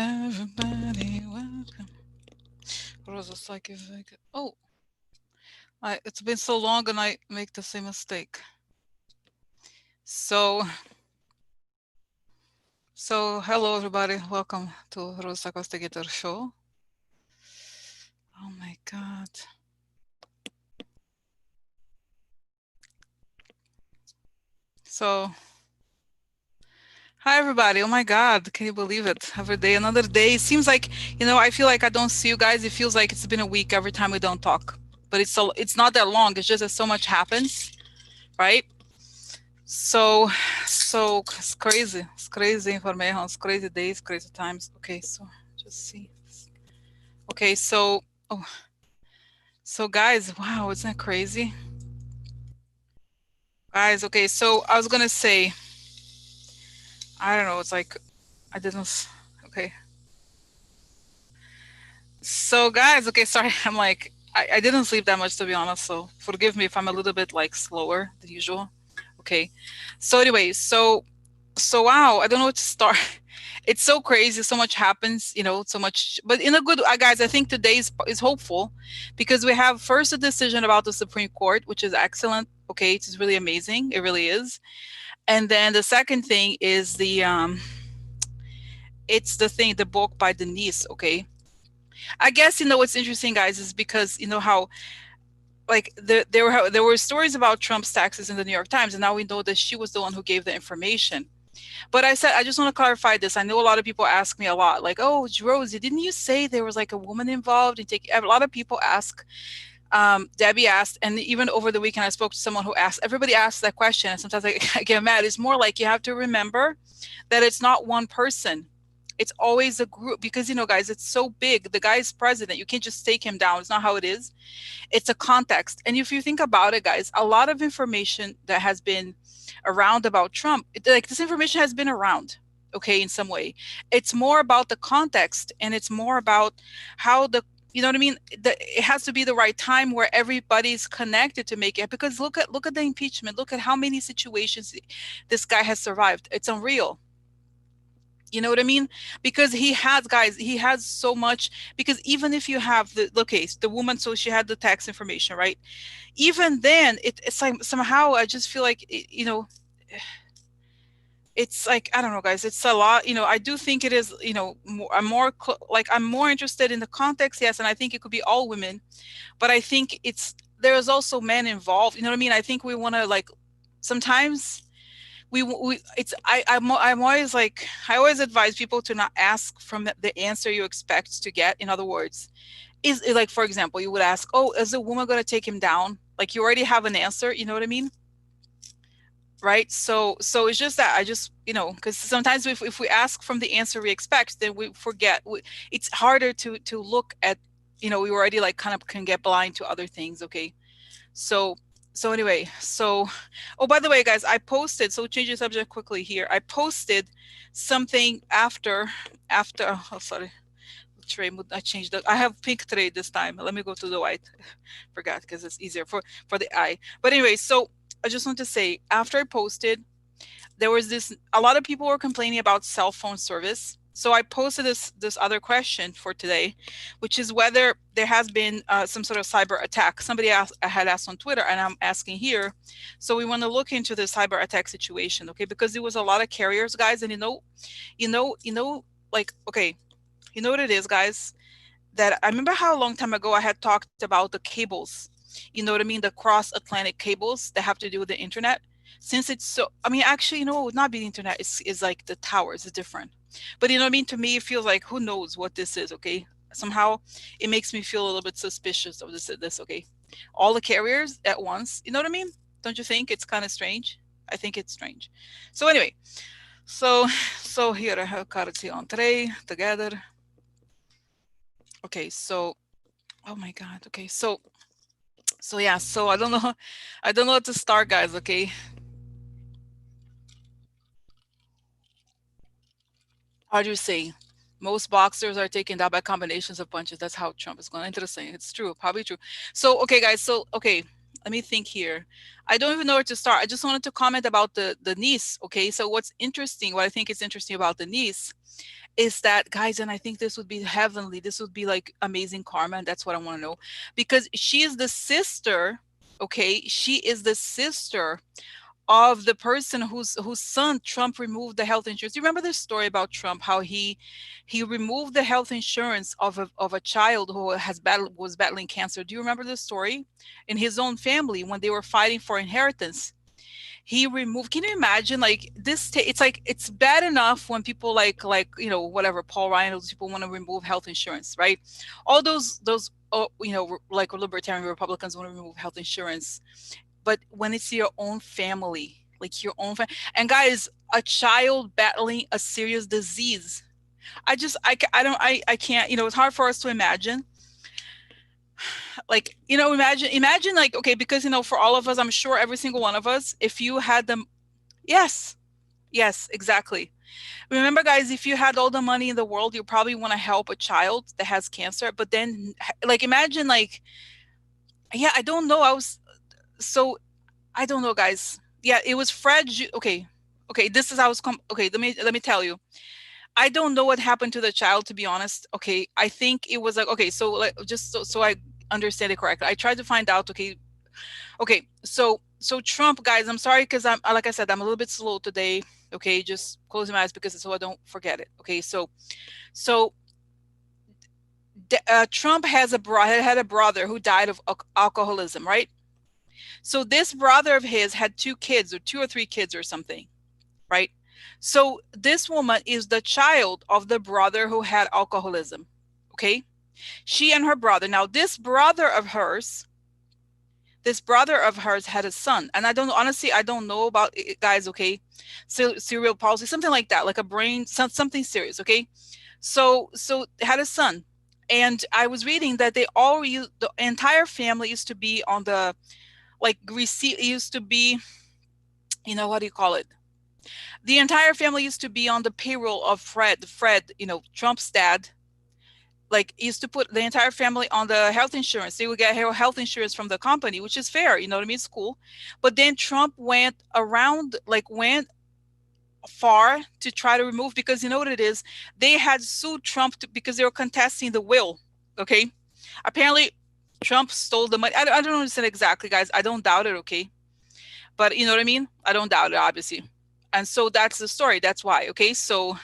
Everybody, welcome. Rosa's like, oh, it's been so long and I make the same mistake. So, hello everybody. Welcome to Rosa Costa Show. Oh my God. So, hi everybody. Oh my God. Can you believe it? Every day, another day. It seems like, I feel like I don't see you guys. It feels like it's been a week every time we don't talk. But it's not that long. It's just that so much happens, right? So, it's crazy. It's crazy information. It's crazy days, crazy times. Okay, so just see. Okay, oh, so guys, wow, isn't that crazy? Guys, okay, so I was gonna say, I don't know. It's like I didn't. Okay, so guys, okay, sorry. I'm like I didn't sleep that much to be honest. So forgive me if I'm a little bit like slower than usual. Okay, so anyway, so wow, I don't know where to start. It's so crazy, so much happens, so much, but in a good, guys, I think today is hopeful because we have first a decision about the Supreme Court, which is excellent. Okay, it's really amazing, it really is. And then the second thing is the book by Denise. Okay, I guess what's interesting, guys, is because how like there were stories about Trump's taxes in the New York Times, and now we know that she was the one who gave the information. But I just want to clarify this. I know a lot of people ask me a lot, like, "Oh, Rosie, didn't you say there was like a woman involved?" And a lot of people ask. Debbie asked, and even over the weekend, I spoke to someone who asked. Everybody asks that question, and sometimes I get mad. It's more like you have to remember that it's not one person. It's always a group because guys, it's so big. The guy's president. You can't just take him down. It's not how it is. It's a context. And if you think about it, guys, a lot of information that has been around about Trump, like this information has been around, okay, in some way. It's more about the context and it's more about how you know what I mean? It has to be the right time where everybody's connected to make it. Because look at the impeachment. Look at how many situations this guy has survived. It's unreal. You know what I mean? Because he has so much. Because even if you have the woman, so she had the tax information, right? Even then, it's like somehow I just feel like, it's like, I don't know, guys, it's a lot. I do think it is, I'm more interested in the context, yes, and I think it could be all women, but I think there's also men involved. You know what I mean? I think we want to like sometimes we it's I'm always like, I always advise people to not ask from the answer you expect to get. In other words, is like, for example, you would ask, oh, is a woman going to take him down? Like you already have an answer. You know what I mean? Right. So it's just that I just, because sometimes if we ask from the answer we expect, then we forget. It's harder to look at, we already like kind of can get blind to other things. Okay. So anyway, oh, by the way, guys, I posted, so change the subject quickly here. I posted something oh, sorry, tray. I changed I have pink tray this time. Let me go to the white. Forgot, because it's easier for the eye. But anyway, so I just want to say, after I posted, there was a lot of people were complaining about cell phone service. So I posted this other question for today, which is whether there has been some sort of cyber attack. Somebody had asked on Twitter, and I'm asking here. So we want to look into the cyber attack situation, okay? Because there was a lot of carriers, guys, and like, okay, you know what it is, guys? That I remember how a long time ago I had talked about the cables. You know what I mean? The cross Atlantic cables that have to do with the internet. Since it's so, I mean, actually, it would not be the internet. It's like the towers. It's different. But you know what I mean? To me, it feels like, who knows what this is? Okay. Somehow it makes me feel a little bit suspicious of this. Okay. All the carriers at once. You know what I mean? Don't you think it's kind of strange? I think it's strange. So anyway, so here I have cards on tray together. Okay, so oh my God. Okay, so yeah, so I don't know, I don't know what to start, guys. Okay, how do you say? Most boxers are taken down by combinations of punches. That's how Trump is going. Interesting. It's true. Probably true. So okay, guys. So okay, let me think here. I don't even know where to start. I just wanted to comment about the niece. Okay, so what's interesting, what I think is interesting about the niece is that, guys, and I think this would be heavenly. This would be like amazing karma, and that's what I want to know. Because she is the sister, okay? She is the sister of the person whose son Trump removed the health insurance. You remember this story about Trump, how he removed the health insurance of a child who was battling cancer. Do you remember this story? In his own family, when they were fighting for inheritance, he removed. Can you imagine, like this it's like, it's bad enough when people whatever, Paul Ryan, those people want to remove health insurance, right? All those like libertarian Republicans want to remove health insurance. But when it's your own family, like your own and guys, a child battling a serious disease, I can't, it's hard for us to imagine. Like, imagine like, okay, because for all of us, I'm sure every single one of us, if you had them. Yes, yes, exactly. Remember, guys, if you had all the money in the world, you probably want to help a child that has cancer. But then, like, imagine, like, yeah, I don't know. So I don't know, guys. Yeah, it was Fred. Okay, okay. This is how it's okay. Let me tell you. I don't know what happened to the child, to be honest. Okay, I think it was like, okay. So like, just so I understand it correctly, I tried to find out. Okay, okay. So Trump, guys, I'm sorry, because I'm, like I said, I'm a little bit slow today. Okay, just close my eyes because so I don't forget it. Okay, so Trump had a brother who died of alcoholism, right? So this brother of his had two kids, or two or three kids or something, right? So this woman is the child of the brother who had alcoholism. Okay. She and her brother. Now, this brother of hers had a son. And I don't, honestly, I don't know about it, guys. Okay. So cerebral palsy, something like that, like a brain, something serious. Okay. So had a son. And I was reading that the entire family used to be on the, like, receipt, it used to be, what do you call it? The entire family used to be on the payroll of Fred, Trump's dad. Like, used to put the entire family on the health insurance. They would get health insurance from the company, which is fair. You know what I mean? It's cool. But then Trump went around, like, went far to try to remove, because you know what it is? They had sued Trump because they were contesting the will. Okay. Apparently, Trump stole the money. I don't understand exactly, guys. I don't doubt it. Okay. But you know what I mean? I don't doubt it, obviously. And so that's the story. That's why. Okay. So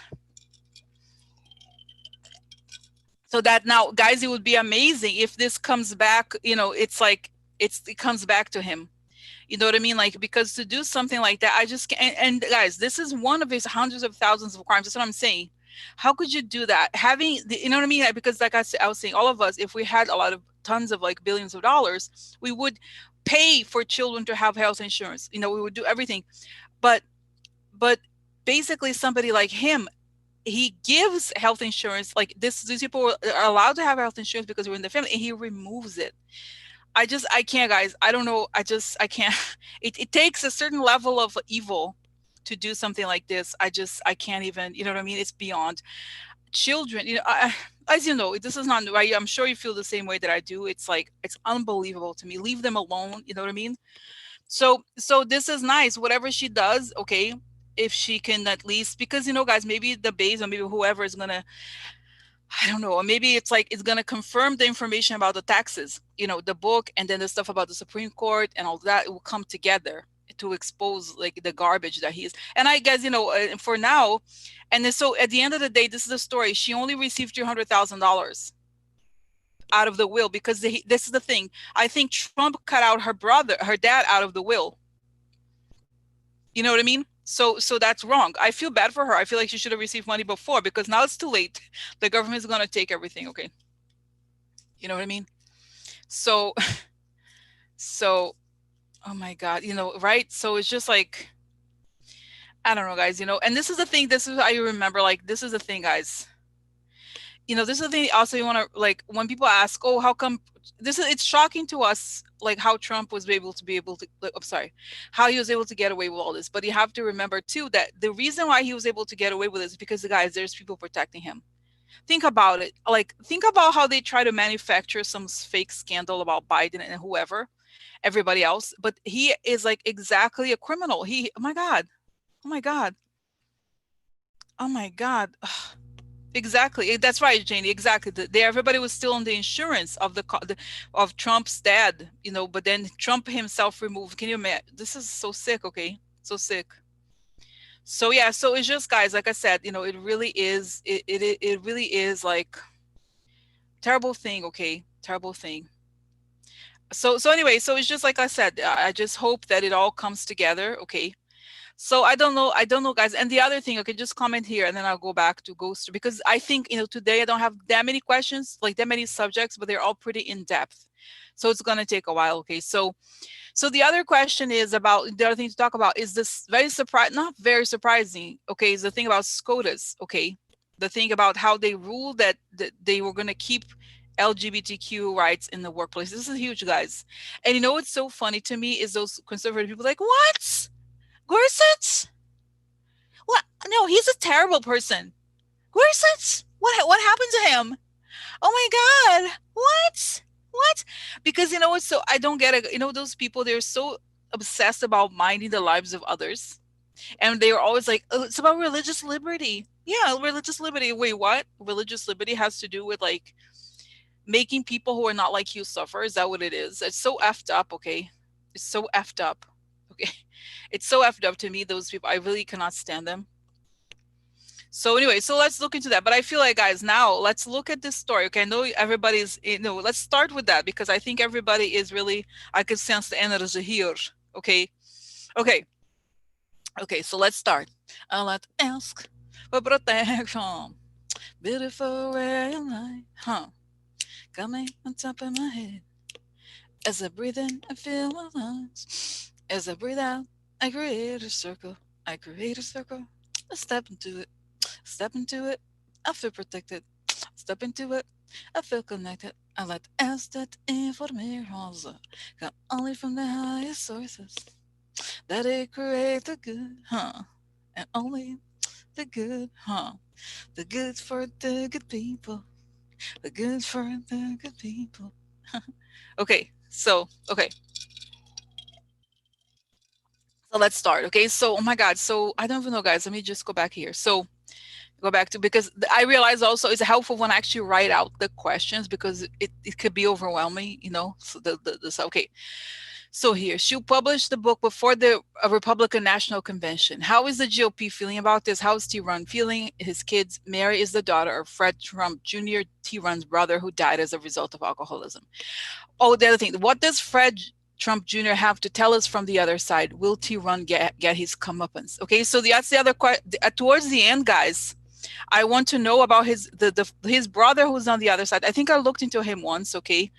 that now, guys, it would be amazing if this comes back. It's like, it comes back to him. You know what I mean? Like, because to do something like that, I just can't. And guys, this is one of his hundreds of thousands of crimes. That's what I'm saying. How could you do that? You know what I mean? Because like I was saying, all of us, if we had a lot of tons of, like, billions of dollars, we would pay for children to have health insurance. We would do everything. But but basically, somebody like him, he gives health insurance. Like, these people are allowed to have health insurance because we're in the family, and he removes it. I can't, guys. I don't know. I can't. It takes a certain level of evil to do something like this. I can't even, you know what I mean? It's beyond. Children, as you know, this is not right. I'm sure you feel the same way that I do. It's like, it's unbelievable to me. Leave them alone. You know what I mean? So this is nice. Whatever she does, okay, if she can at least, because guys, maybe the base, or maybe whoever is gonna, I don't know, or maybe it's like, it's gonna confirm the information about the taxes, the book, and then the stuff about the Supreme Court and all that. It will come together to expose, like, the garbage that he is. And I guess, for now, and then, so at the end of the day, this is the story. She only received $300,000 out of the will, because this is the thing. I think Trump cut out her dad out of the will. You know what I mean? So that's wrong. I feel bad for her. I feel like she should have received money before, because now it's too late. The government is going to take everything. Okay. You know what I mean? So, so, oh my God, right? So it's just like, I don't know, guys, and this is the thing. This is how you remember, like, this is the thing, guys. This is the thing also, you want to, like, when people ask, oh, how come it's shocking to us, like, how Trump was able to, I'm sorry, how he was able to get away with all this. But you have to remember too, that the reason why he was able to get away with this is because, guys, there's people protecting him. Think about it. Like, think about how they try to manufacture some fake scandal about Biden and whoever, everybody else. But he is, like, exactly a criminal. Oh my God. Oh my God. Oh my God. Exactly. That's right, Janie. Exactly. Everybody was still on the insurance of of Trump's dad, but then Trump himself removed. Can you imagine? This is so sick, okay? So sick. So yeah, so it's just, guys, like I said, it really is it really is like terrible thing, okay? Terrible thing. So anyway, so it's just like I said, I just hope that it all comes together, okay? So I don't know, guys. And the other thing, okay, just comment here, and then I'll go back to Ghost, because I think today I don't have that many questions, like that many subjects, but they're all pretty in depth. So it's gonna take a while, okay? So the other question is about the other thing to talk about is this very not very surprising, okay? Is the thing about SCOTUS, okay? The thing about how they ruled that they were gonna keep LGBTQ rights in the workplace. This is huge, guys. And what's so funny to me is those conservative people like, what? Gorsuch? What? No, he's a terrible person. Gorsuch? What happened to him? Oh my God. What? What? Because what, so I don't get it. Those people, they're so obsessed about minding the lives of others. And they're always like, oh, it's about religious liberty. Yeah, religious liberty. Wait, what? Religious liberty has to do with like making people who are not like you suffer? Is that what it is? It's so effed up, okay? It's so effed up. Okay. It's so effed up to me, those people. I really cannot stand them. So anyway, so let's look into that. But I feel like, guys, now let's look at this story. Okay, I know everybody's, let's start with that, because I think everybody is really, I can sense the energy here. Okay, okay, okay. So let's start. Let's ask for protection. Beautiful ray of light, huh? Got me on top of my head. As I breathe in, I feel my lungs. As I breathe out, I create a circle. I create a circle. I step into it. Step into it. I feel protected. Step into it. I feel connected. I like to ask that information come only from the highest sources. That it create the good, huh? And only the good, huh? The good for the good people. The good for the good people. Okay, okay. So let's start. Okay, so oh my God, so I don't even know, guys. Let me just go back here. So go back to, because I realize also it's helpful when I actually write out the questions, because it could be overwhelming, So okay. So here, she'll publish the book before the Republican National Convention. How is the GOP feeling about this? How is T. Ron feeling? His kids, Mary is the daughter of Fred Trump Jr., T. Ron's brother, who died as a result of alcoholism. Oh, the other thing, what does Fred Trump Jr. have to tell us from the other side? Will T. Ron get his comeuppance? Okay, so that's the other question. Towards the end, guys, I want to know about his brother who's on the other side. I think I looked into him once, okay?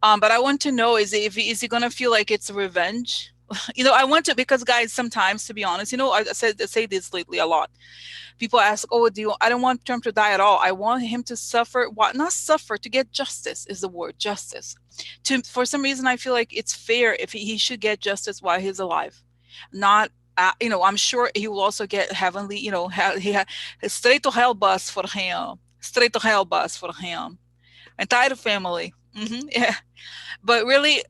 But I want to know, is he gonna feel like it's revenge? I want to, because, guys, sometimes, to be honest, I say this lately a lot. People ask, "Oh, I don't want Trump to die at all. I want him to suffer. What? Not suffer, to get justice is the word, justice. For some reason, I feel like it's fair if he should get justice while he's alive, not. I'm sure he will also get heavenly. He had straight to hell bus for him. Straight to hell bus for him. Entire family. Yeah, but really,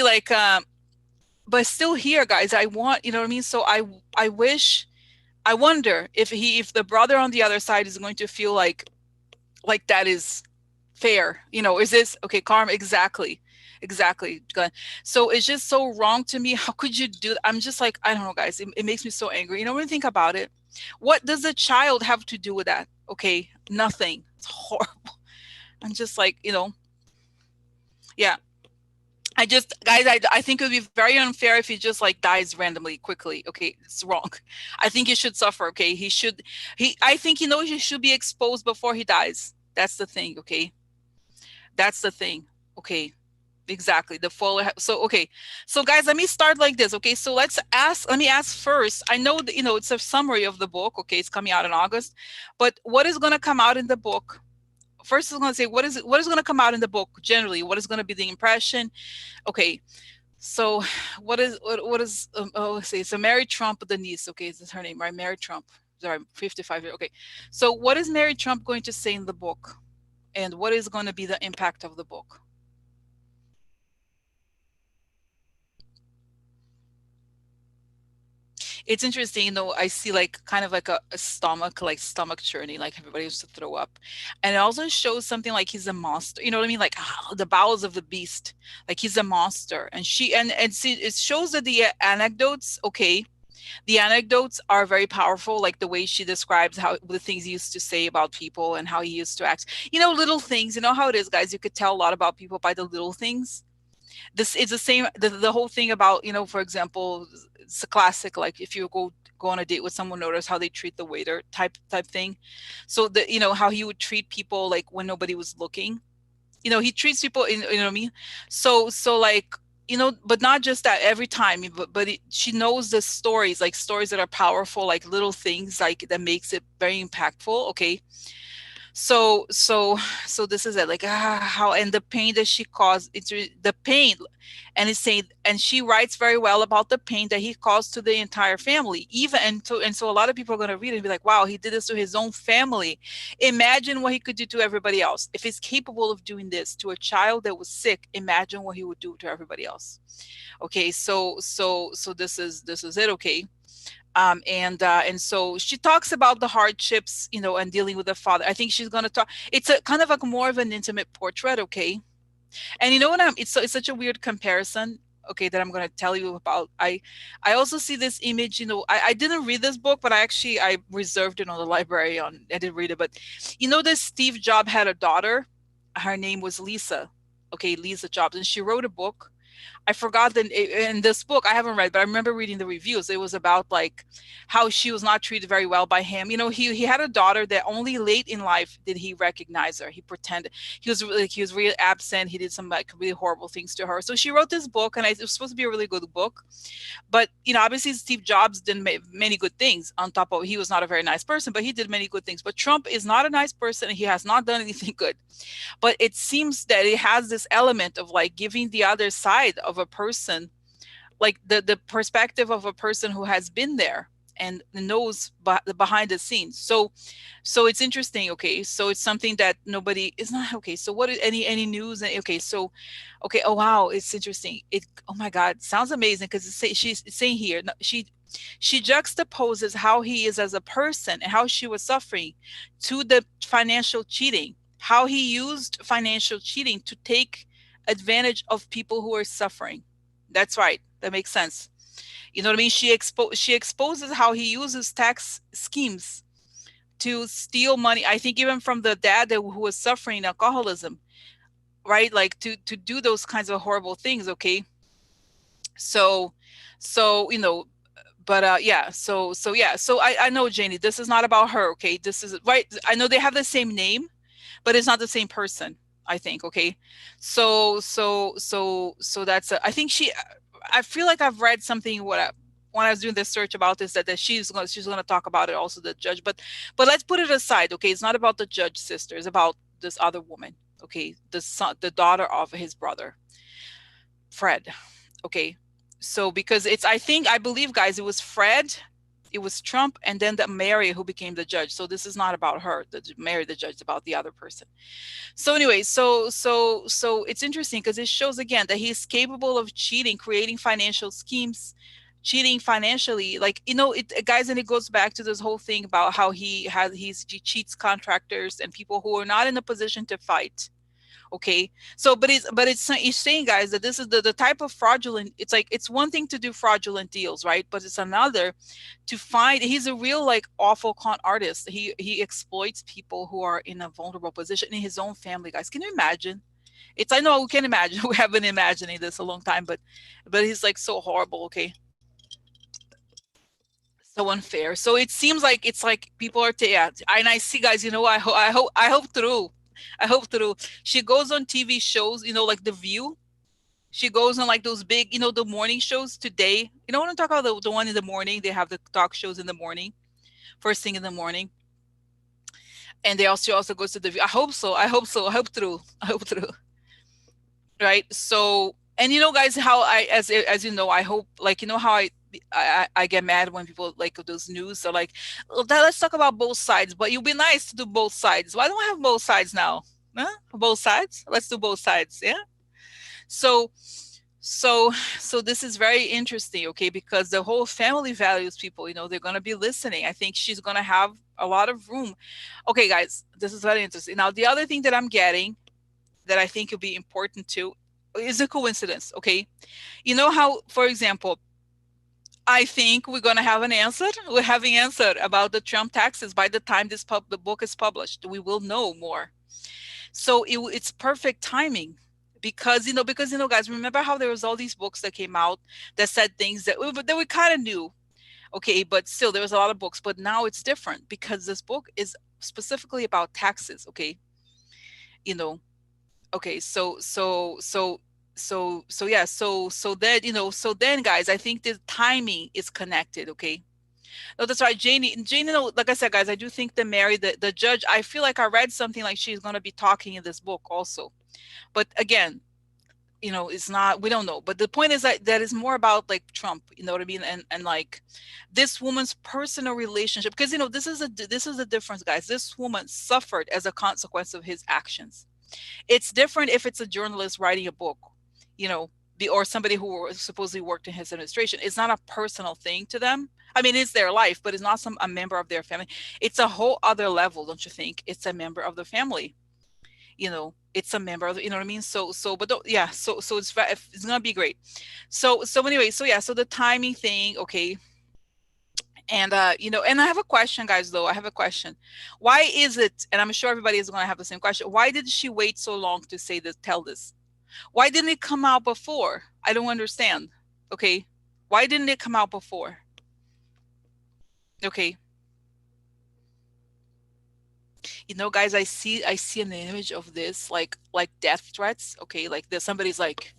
like, but still here, guys. I want, you know what I mean. So I wish. I wonder if the brother on the other side is going to feel like that is fair. Is this okay, karma? Exactly. So it's just so wrong to me. How could you do that? I'm just like, I don't know, guys. It makes me so angry. When you think about it, what does a child have to do with that? Okay, nothing. It's horrible. I'm just like, yeah. Guys, I think it would be very unfair if he just like dies randomly, quickly. Okay, it's wrong. I think he should suffer. Okay, I think he should be exposed before he dies. That's the thing. Okay, that's the thing. Okay, exactly. So okay, so guys, let me start like this. Okay, so let me ask first. I know that it's a summary of the book. Okay, it's coming out in August, but what is going to come out in the book? First, I'm going to say what is going to come out in the book generally. What is going to be the impression? Okay, so what is oh, let's see, so Mary Trump, the niece, okay, is this her name, right? Mary Trump, sorry, 55 years. Okay, so what is Mary Trump going to say in the book, and what is going to be the impact of the book? It's interesting, I see like kind of like a stomach, like stomach churning, like everybody used to throw up. And it also shows something like he's a monster. You know what I mean? Like the bowels of the beast. Like he's a monster. And and see, it shows that the anecdotes, okay, the anecdotes are very powerful, like the way she describes how the things he used to say about people and how he used to act. Little things. You know how it is, guys. You could tell a lot about people by the little things. This is the same, the whole thing about, for example, it's a classic, like if you go on a date with someone, notice how they treat the waiter type thing. So the how he would treat people like when nobody was looking. He treats people in, you know what I mean. So like, but not just that every time, but she knows the stories, like stories that are powerful, like little things like that makes it very impactful, okay. So this is it, like how, and the pain that she caused, the pain. And it's saying, and she writes very well about the pain that he caused to the entire family, even, and so a lot of people are going to read it and be like, wow, he did this to his own family. Imagine what he could do to everybody else. If he's capable of doing this to a child that was sick, imagine what he would do to everybody else. Okay, so this is it, okay. And so she talks about the hardships, and dealing with the father. I think she's going to talk, it's a kind of like more of an intimate portrait, okay. And you know what, it's such a weird comparison, okay, that I'm going to tell you about. I also see this image, I didn't read this book, but I reserved it on the library. I didn't read it, but this Steve Jobs had a daughter. Her name was Lisa. Okay, Lisa Jobs, and she wrote a book. I forgot that in this book I haven't read, but I remember reading the reviews. It was about like how she was not treated very well by him. He had a daughter that only late in life did he recognize her. He pretended he was really absent. He did some like really horrible things to her. So she wrote this book, and it was supposed to be a really good book. But obviously Steve Jobs did many good things. On top of, he was not a very nice person, but he did many good things. But Trump is not a nice person, and he has not done anything good. But it seems that it has this element of like giving the other side of a person, like the perspective of a person who has been there and knows the behind the scenes. So it's interesting, okay. So it's something that nobody is not okay. So what is any news? Okay, so okay, oh wow, it's interesting. Oh my god, sounds amazing, because she's saying here, no, she juxtaposes how he is as a person and how she was suffering to the financial cheating, how he used financial cheating to take advantage of people who are suffering. That's right. That makes sense. You know what I mean? She exposes how he uses tax schemes to steal money. I think even from the dad who was suffering alcoholism, right? Like to do those kinds of horrible things. Okay, so but yeah, so yeah, so I know, Janie, this is not about her. Okay, this is right. I know they have the same name, but it's not the same person, I think. Okay, so that's I think I feel like I've read something when I was doing this search about this, that she's gonna talk about it also, the judge. But let's put it aside. Okay, it's not about the judge sister. It's about this other woman. Okay, the daughter of his brother, Fred. Okay, so because I believe, guys, it was Fred, it was Trump, and then the Mary who became the judge. So this is not about her, the Mary the judge, about the other person. So anyway, so it's interesting because it shows again that he's capable of cheating, creating financial schemes, cheating financially. Like, guys, and it goes back to this whole thing about how he cheats contractors and people who are not in a position to fight. Okay, so it's saying, guys, that this is the type of fraudulent. It's like, it's one thing to do fraudulent deals, right? But it's another to find. He's a real like awful con artist. He exploits people who are in a vulnerable position in his own family. Guys, can you imagine? I know we can imagine. We have been imagining this a long time, but he's like so horrible. Okay, so unfair. So it seems like it's like people are yeah. And I see, guys, I hope through she goes on TV shows, like The View. She goes on like those big, the morning shows today. You know what I'm talking about? The one in the morning. They have the talk shows in the morning, first thing in the morning. And she also goes to The View. I hope so. I hope so. I hope through. Right. So, and guys, how as you know, I hope, like, how I get mad when people like those news. So like, "Oh, let's talk about both sides, but you'll be nice to do both sides. Why don't I have both sides now? Huh? Both sides? Let's do both sides. Yeah. So So, so this is very interesting, okay, because the whole family values people, they're going to be listening. I think she's going to have a lot of room. Okay, guys, this is very interesting. Now, the other thing that I'm getting that I think will be important too is a coincidence, okay? You know how, for example, I think we're going to have an answer. We're having answered about the Trump taxes by the time the book is published. We will know more. So it's perfect timing because guys, remember how there was all these books that came out that said things that we kind of knew, okay, but still there was a lot of books, but now it's different because this book is specifically about taxes, okay, you know, okay, so yeah, so then so then guys, I think the timing is connected, okay. No, that's right, Janie, like I said, guys, I do think that Mary, the judge, I feel like I read something like she's going to be talking in this book also. But again, it's not, we don't know. But the point is that is more about like Trump, you know what I mean? And like this woman's personal relationship, because this is a difference, guys. This woman suffered as a consequence of his actions. It's different if it's a journalist writing a book, you know, or somebody who supposedly worked in his administration. It's not a personal thing to them. I mean, it's their life, but it's not a member of their family. It's a whole other level, don't you think? It's a member of the family. It's a member of what I mean. But yeah, so it's gonna be great. So anyway, so yeah, so the timing thing, okay. And and I have a question, guys, though. I have a question. Why is it, and I'm sure everybody is gonna have the same question, why did she wait so long to say this, tell this? Why didn't it come out before? I don't understand. Okay. Why didn't it come out before? Okay. Guys, I see an image of this, like death threats. Okay, like this, somebody's like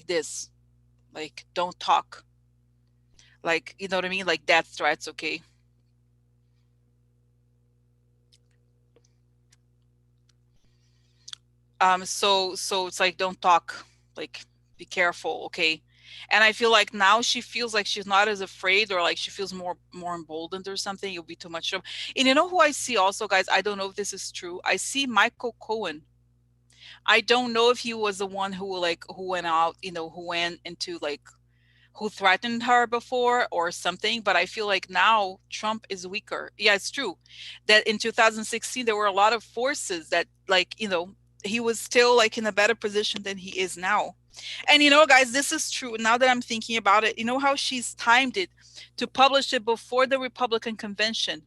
this, like don't talk, like, you know what I mean, like death threats, okay. So it's like don't talk, like be careful, okay. And I feel like now she feels like she's not as afraid, or like she feels more emboldened or something. It'll be too much trouble. And you know who I see also, guys, I don't know if this is true, I see Michael Cohen. I don't know if he was the one who went out, who went into like, who threatened her before or something, but I feel like now Trump is weaker. Yeah, it's true that in 2016 there were a lot of forces that, like, he was still like in a better position than he is now. And guys, this is true. Now that I'm thinking about it, you know how she's timed it to publish it before the Republican convention.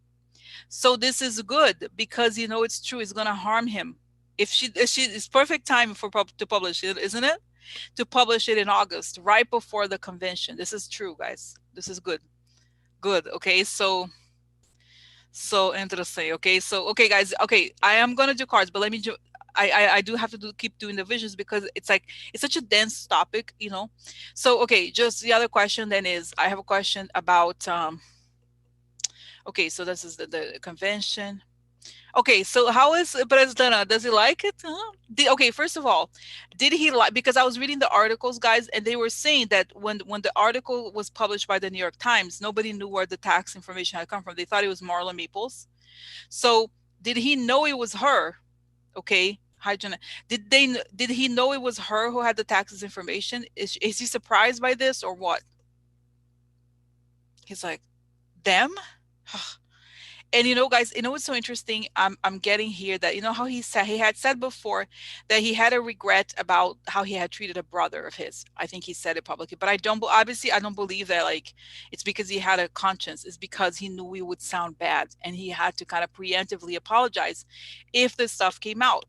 So this is good because it's true. It's going to harm him. If she it's perfect time to publish it, isn't it? To publish it in August, right before the convention. This is true, guys. This is good. Good. Okay. So interesting. Okay. So okay, guys. Okay, I am gonna do cards, but let me do. I do have to keep doing the visions because it's like it's such a dense topic. So okay, just the other question then is I have a question about okay, so this is the convention. Okay, so how is President? Does he like it? Huh? Okay, first of all, did he like? Because I was reading the articles, guys, and they were saying that when the article was published by the New York Times, nobody knew where the tax information had come from. They thought it was Marla Maples. So did he know it was her? Okay, hi Jenna. Did he know it was her who had the taxes information? Is he surprised by this or what? He's like, them? And guys, what's so interesting? I'm getting here that how he had said before that he had a regret about how he had treated a brother of his. I think he said it publicly, but obviously I don't believe that like it's because he had a conscience. It's because he knew it would sound bad, and he had to kind of preemptively apologize if this stuff came out.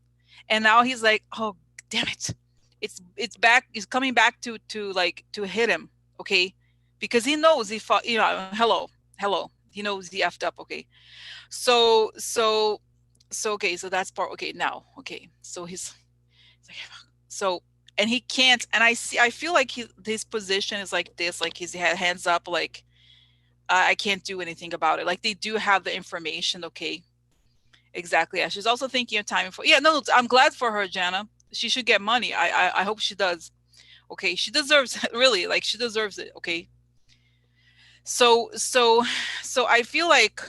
And now he's like, oh damn it, it's back. It's coming back to hit him, okay? Because he knows he fought. Hello. He knows he effed up, okay? So okay, so that's part, okay, now okay, so he's like, so, and he can't, and I feel like his position is like this, like he's had hands up, like I can't do anything about it, like they do have the information, okay. Exactly, yeah, she's also thinking of timing for, yeah, no, I'm glad for her, Jana. She should get money. I hope she does. Okay, she deserves it, really, like she deserves it, okay. So I feel like,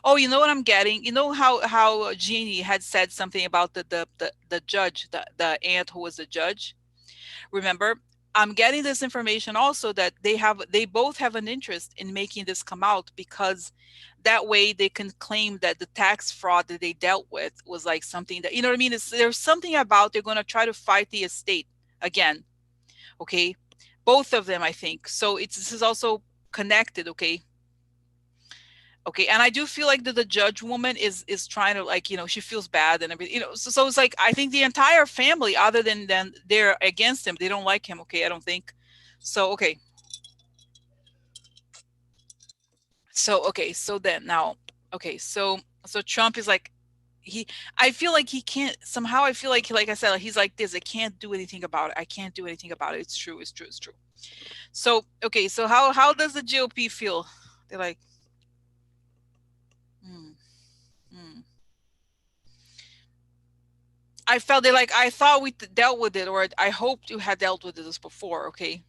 oh, you know what I'm getting? You know how Jeannie had said something about the judge, the aunt who was the judge? Remember, I'm getting this information also that they both have an interest in making this come out, because that way they can claim that the tax fraud that they dealt with was like something that, you know what I mean? There's something about they're going to try to fight the estate again. Okay. Both of them, I think. So this is also connected. Okay. Okay, and I do feel like the judge woman is trying to, like, she feels bad and everything, so it's like I think the entire family, other than they're against him, they don't like him. Okay, I don't think so. Okay, so then now, okay, so Trump is like, he I feel like he can't somehow, I feel like I said, like, he's like this, I can't do anything about it, I can't do anything about it, it's true, it's true, it's true. So okay, so how does the GOP feel? They're like, mm, mm. I felt they like, I thought we dealt with it, or I hoped you had dealt with this before. Okay,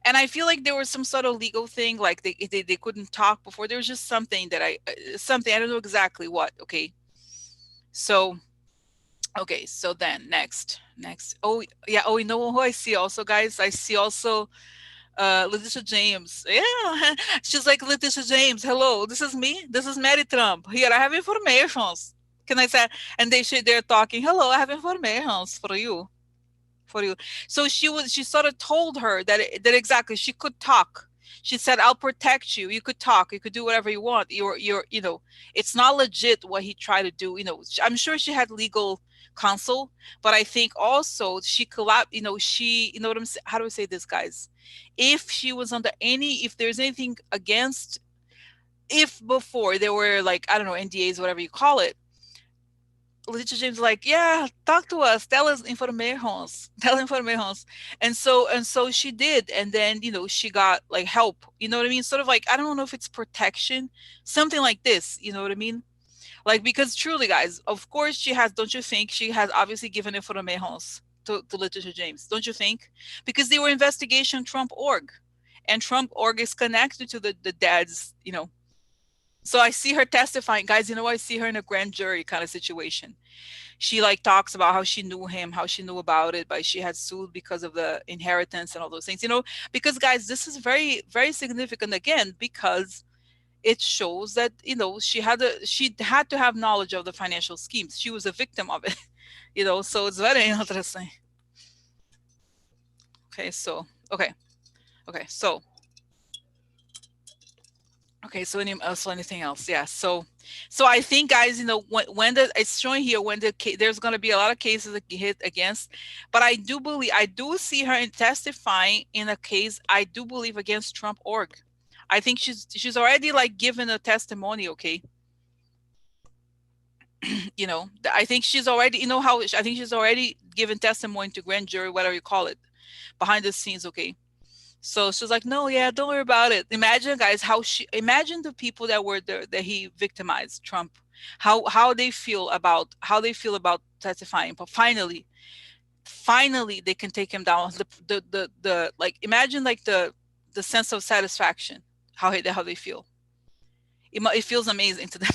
and I feel like there was some sort of legal thing, like they couldn't talk before. There was just something that something, I don't know exactly what. Okay, so okay, so then next. Oh yeah. Oh, you know who I see also, guys? I see also Laetitia James. Yeah, she's like, Laetitia James. Hello, this is me. This is Mary Trump. Here, I have informations. Can I say? And they're talking. Hello, I have informations for you. For you. So she sort of told her that exactly, she could talk. She said, "I'll protect you. You could talk. You could do whatever you want. It's not legit what he tried to do. I'm sure she had legal counsel, but I think also she collab. What how do I say this, guys? If she was under if there's anything against, if before there were, like, I don't know, NDAs, whatever you call it, Laetitia James like, yeah, talk to us, tell us informations, tell informations. And so she did. And then, she got like help, you know what I mean? Sort of like, I don't know if it's protection, something like this, you know what I mean? Like, because truly, guys, of course she has, don't you think she has obviously given informations to Laetitia James, don't you think? Because they were investigation Trump.org, and Trump.org is connected to the dad's. So I see her testifying, guys. I see her in a grand jury kind of situation. She like talks about how she knew him, how she knew about it, but she had sued because of the inheritance and all those things. Because, guys, this is very, very significant again, because it shows that she had to have knowledge of the financial schemes. She was a victim of it. So it's very interesting. Okay, okay, okay, so anything else? Yeah. So I think, guys, when it's showing here, when there's going to be a lot of cases that hit against, but I do see her in testifying in a case, I do believe, against Trump.org. I think she's already like given a testimony. Okay. I think she's already, I think she's already given testimony to grand jury, whatever you call it, behind the scenes. Okay. So she's like, no, yeah, don't worry about it. Imagine, guys, imagine the people that were there, that he victimized, Trump, how they feel about testifying. But finally they can take him down. The like, imagine like the sense of satisfaction, how they feel. It feels amazing to them.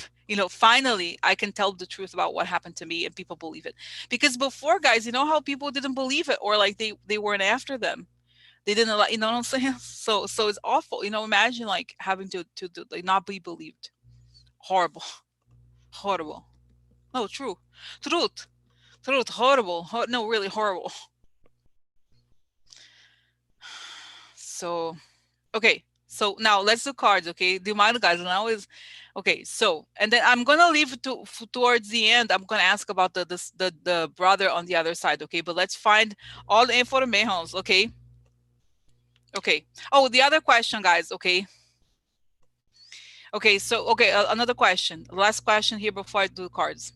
Finally I can tell the truth about what happened to me, and people believe it. Because before, guys, how people didn't believe it, or like they weren't after them. They didn't like, what I'm saying? So it's awful. Imagine like having to like not be believed. Horrible. Horrible. No, truth, horrible. No, really horrible. So okay, so now let's do cards. Okay, do you mind, guys? Now is okay. So, and then I'm gonna leave it towards the end. I'm gonna ask about the brother on the other side. Okay, but let's find all the informations. Okay. Okay. Oh, the other question, guys. Okay. Okay, so okay, another question. Last question here before I do cards.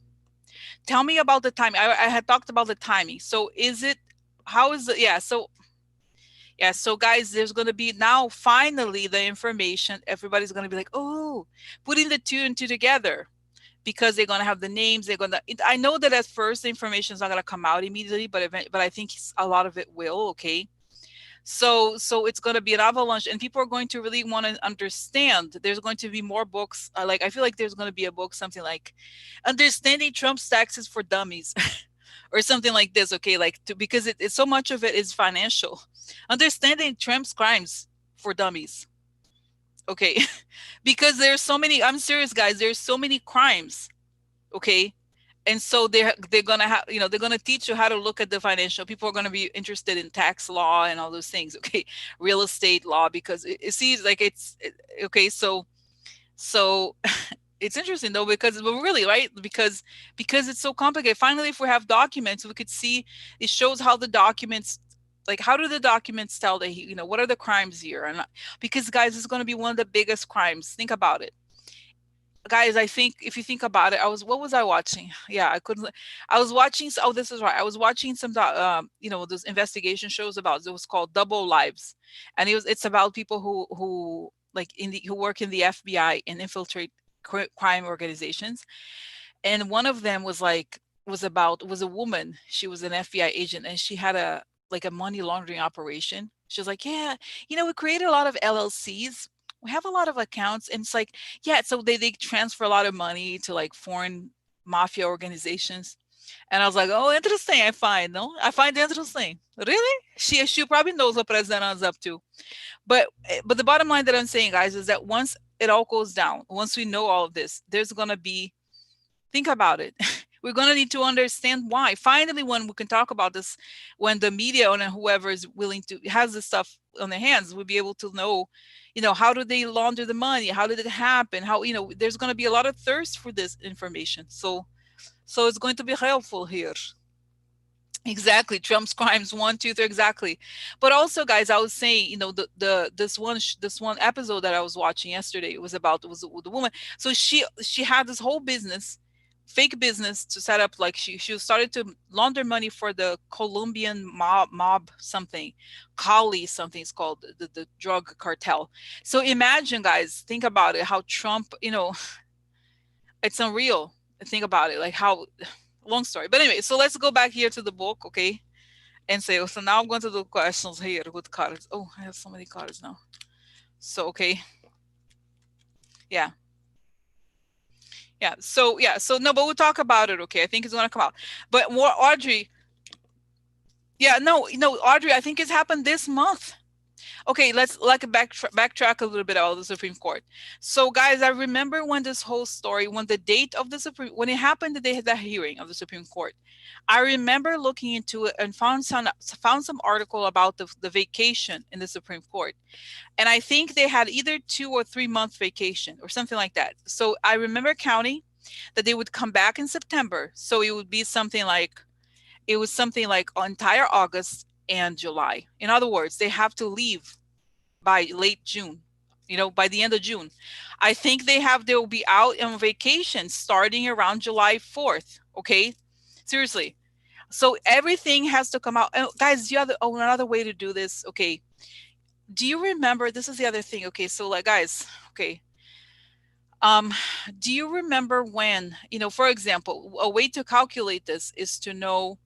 Tell me about the timing. I had talked about the timing. So is it, how is it? Yeah, so guys, there's going to be now finally the information. Everybody's going to be like, oh, putting the two and two together, because they're going to have the names. I know that at first the information is not going to come out immediately, but I think a lot of it will. Okay. So it's going to be an avalanche, and people are going to really want to understand. There's going to be more books. Like, I feel like there's going to be a book, something like Understanding Trump's Taxes for Dummies. or something like this. Okay, like to, because it's so much of it is financial. Understanding Trump's crimes for dummies. Okay, because there's so many. I'm serious, guys. There's so many crimes. Okay, and so they're gonna have, you know, they're gonna teach you how to look at the financial. People are gonna be interested in tax law and all those things. Okay, real estate law, because it seems like okay. So it's interesting though, because but really, right, because it's so complicated. Finally, if we have documents, we could see, it shows how the documents, like how do the documents tell that he, you know, what are the crimes here, and because guys, it's going to be one of the biggest crimes. Think about it, guys. I think if you think about it, what was I watching? Yeah, I couldn't. I was watching. Oh, this is right. I was watching some, you know, those investigation shows about. It was called Double Lives, and it's about people who like who work in the FBI and infiltrate crime organizations. And one of them was like was a woman. She was an FBI agent, and she had a like a money laundering operation. She was like, yeah, you know, we created a lot of LLCs. We have a lot of accounts, and it's like, yeah, so they transfer a lot of money to like foreign mafia organizations. And I was like, oh, interesting. I find it interesting. Really? She probably knows what President is up to. But the bottom line that I'm saying, guys, is that once it all goes down, once we know all of this, there's gonna be, think about it. We're going to need to understand why. Finally, when we can talk about this, when the media and whoever is willing to has this stuff on their hands, we'll be able to know, you know, how do they launder the money? How did it happen? How, you know, there's going to be a lot of thirst for this information. So it's going to be helpful here. Exactly. Trump's crimes, one, two, three, exactly. But also, guys, I was saying, you know, this one episode that I was watching yesterday, it was about, it was the woman. So she had this whole business, fake business, to set up, like she started to launder money for the Colombian mob something, Cali something is called, the drug cartel. So imagine, guys, think about it, how Trump, you know, it's unreal. Think about it, like how, long story. But anyway, so let's go back here to the book, okay? And say, oh, so now I'm going to do questions here with cards. Oh, I have so many cards now. So, okay. Yeah. Yeah. So, no, but we'll talk about it, okay? I think it's going to come out. But more, Audrey, yeah, no, Audrey, I think it's happened this month. Okay, let's like backtrack a little bit about the Supreme Court. So, guys, I remember when this whole story, when the date of the when it happened, the day of the hearing of the Supreme Court, I remember looking into it and found some article about the vacation in the Supreme Court, and I think they had either 2 or 3 month vacation or something like that. So I remember counting that they would come back in September, so it would be something like, it was something like entire August and July. In other words, they have to leave by late June, you know, by the end of June. I think they will be out on vacation starting around July 4th. Okay. Seriously. So everything has to come out. And guys, another way to do this. Okay. Do you remember? This is the other thing. Okay. So, like, guys, okay. Um, do you remember when, you know, for example, a way to calculate this is to know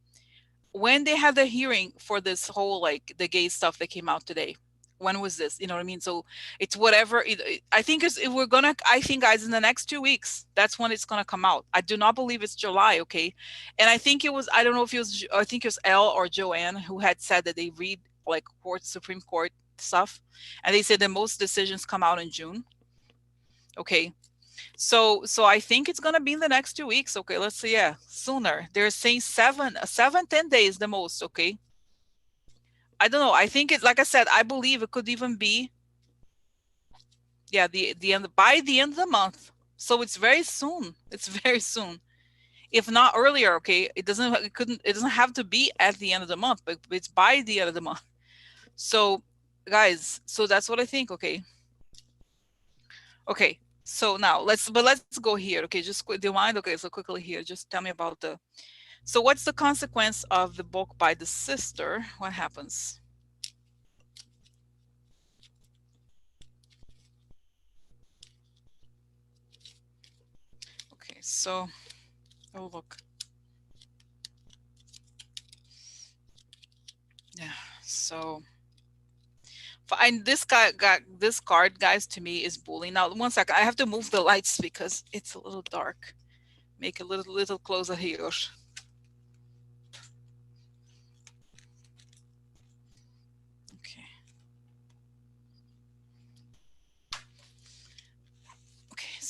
when they had the hearing for this whole, like, the gay stuff that came out today. When was this? You know what I mean? So it's whatever. I think if we're gonna, I think, guys, in the next 2 weeks, that's when it's gonna come out. I do not believe it's July, okay? And I think it was, I don't know if it was, I think it was Elle or Joanne who had said that they read like Supreme Court stuff, and they said that most decisions come out in June. Okay, so I think it's gonna be in the next 2 weeks. Okay, let's see. Yeah, sooner. They're saying 10 days the most. Okay, I don't know. I think it's, like I said, I believe it could even be, yeah, the end, by the end of the month. So it's very soon. It's very soon, if not earlier. Okay, it doesn't have to be at the end of the month, but it's by the end of the month. So, guys, so that's what I think. Okay. Okay. So now let's go here. Okay, just do you mind? Okay, so quickly here, just tell me about the. So what's the consequence of the book by the sister? What happens? Okay, so, oh, look. Yeah, so and this guy got this card, guys, to me is bullying. Now, one second, I have to move the lights because it's a little dark. Make a little closer here.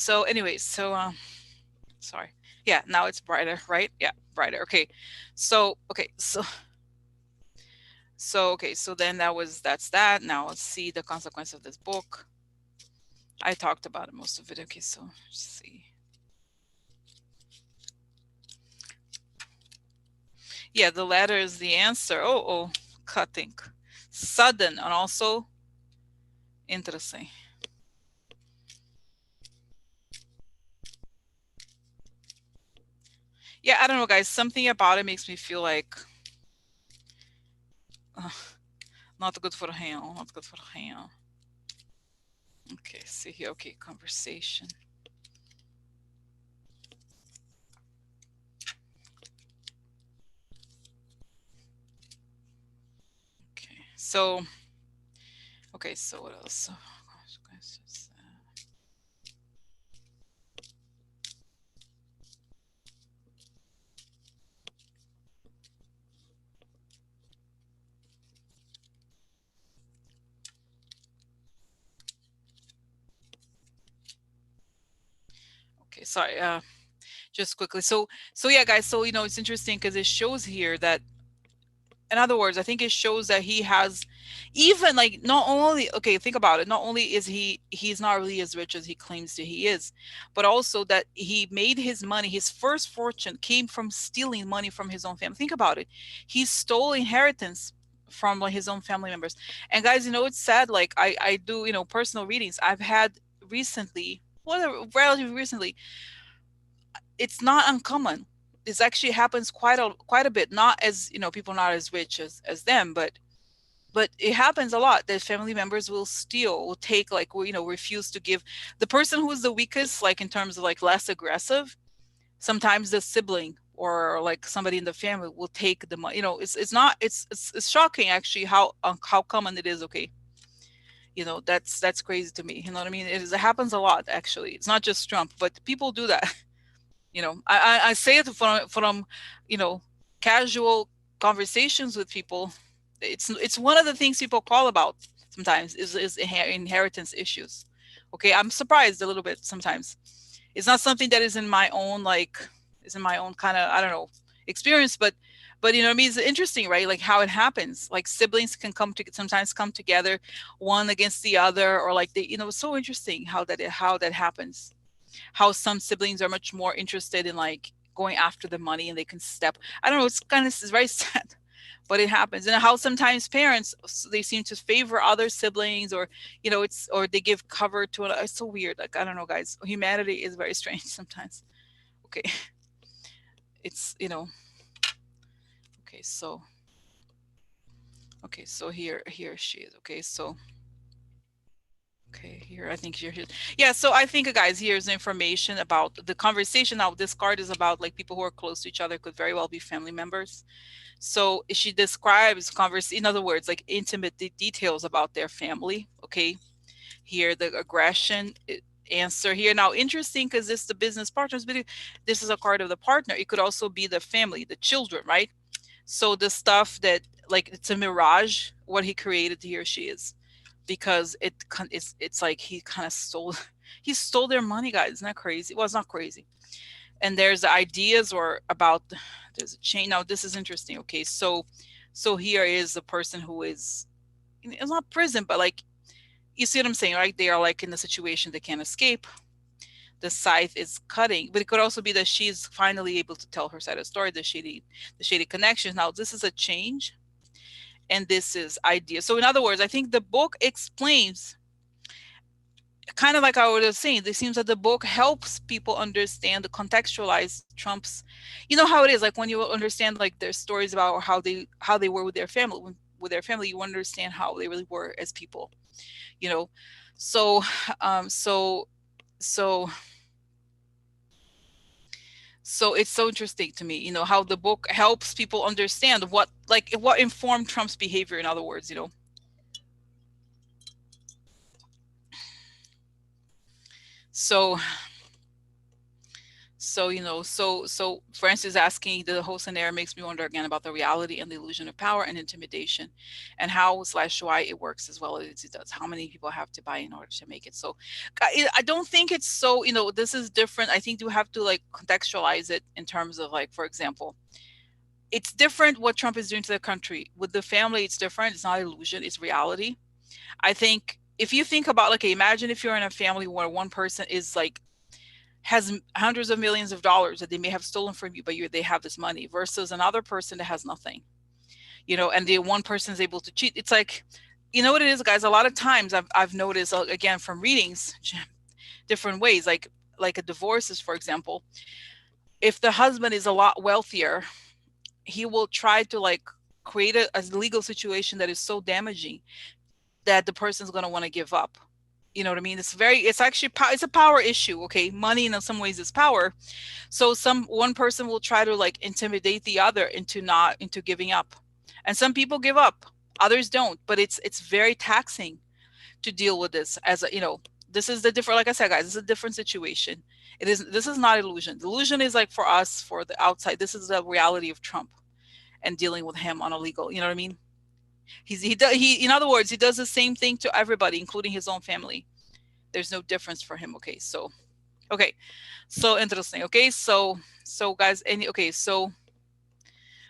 So anyways, sorry. Yeah, now it's brighter, right? Yeah, brighter. Okay. So okay, so then that's that. Now let's see the consequence of this book. I talked about it, most of it. Okay, so let's see. Yeah, the letter is the answer. Oh, cutting. Sudden and also interesting. Yeah, I don't know, guys. Something about it makes me feel like uh, not good for him. Not good for him. Okay, see here. Okay, conversation. Okay, so okay, so what else? So, okay, sorry. Just quickly. So yeah, guys. So it's interesting because it shows here that, in other words, I think it shows that he has, even like, not only, okay, think about it, not only is he's not really as rich as he claims that he is, but also that he made his money, his first fortune came from stealing money from his own family. Think about it. He stole inheritance from like his own family members. And guys, it's sad, like I do, personal readings I've had recently, well, relatively recently. It's not uncommon. This actually happens quite a bit. Not as, people not as rich as them, but it happens a lot that family members will steal, will take, like, refuse to give the person who is the weakest, like in terms of like less aggressive. Sometimes the sibling or like somebody in the family will take the money. It's not, it's shocking actually how common it is. Okay, that's crazy to me. You know what I mean? It happens a lot actually. It's not just Trump, but people do that. I say it from casual conversations with people. It's one of the things people call about sometimes is inheritance issues. Okay, I'm surprised a little bit sometimes. It's not something that is in my own kind of, I don't know, experience, but what I mean, it's interesting, right? Like how it happens. Like siblings can sometimes come together, one against the other, or like it's so interesting how that happens, how some siblings are much more interested in like going after the money and they can step, I don't know, it's very sad, but it happens. And how sometimes parents, they seem to favor other siblings, or or they give cover to it's so weird. Like, I don't know, guys, humanity is very strange sometimes. Okay. It's okay, so here she is. Okay, so okay, here, I think here. Yeah, so I think, guys, here's information about the conversation. Now, this card is about like people who are close to each other, could very well be family members. So she describes in other words, like intimate details about their family. Okay, here the aggression answer here. Now, interesting, because this is the business partners, but this is a card of the partner. It could also be the family, the children, right? So the stuff that, like, it's a mirage what he created, he or she is, because it's like he kind of stole he stole their money, guys. Isn't that crazy? Well, it's not crazy. And there's ideas or about, there's a chain. Now this is interesting. Okay, so here is a person who is, it's not prison, but like, you see what I'm saying, right? They are like in a situation they can't escape. The scythe is cutting, but it could also be that she's finally able to tell her side of the story, the shady connections. Now this is a change, and this is idea. So in other words, I think the book explains, kind of like I was saying, it seems that the book helps people understand, the contextualize Trump's, how it is, like when you understand like their stories about how they were with their family, you understand how they really were as people, you know so so so so it's so interesting to me, how the book helps people understand what informed Trump's behavior, in other words. So So, so Francis asking the whole scenario makes me wonder again about the reality and the illusion of power and intimidation, and how slash why it works as well as it does. How many people have to buy in order to make it? So, I don't think it's so. This is different. I think you have to like contextualize it in terms of like, for example, it's different what Trump is doing to the country. With the family, it's different. It's not illusion. It's reality. I think if you think about, like, imagine if you're in a family where one person is like has hundreds of millions of dollars that they may have stolen from you, but they have this money, versus another person that has nothing, and the one person is able to cheat. It's like, what it is, guys. A lot of times I've noticed, again, from readings, different ways, like a divorce is, for example, if the husband is a lot wealthier, he will try to like create a legal situation that is so damaging that the person's going to want to give up. You know what I mean? It's actually, it's a power issue. Okay. Money in some ways is power. So one person will try to like intimidate the other into giving up. And some people give up, others don't, but it's very taxing to deal with this as this is the different, like I said, guys, this is a different situation. This is not illusion. Illusion is like for us, for the outside. This is the reality of Trump and dealing with him on a legal, you know what I mean? In other words, he does the same thing to everybody, including his own family. There's no difference for him. Okay, so interesting. So guys, okay, so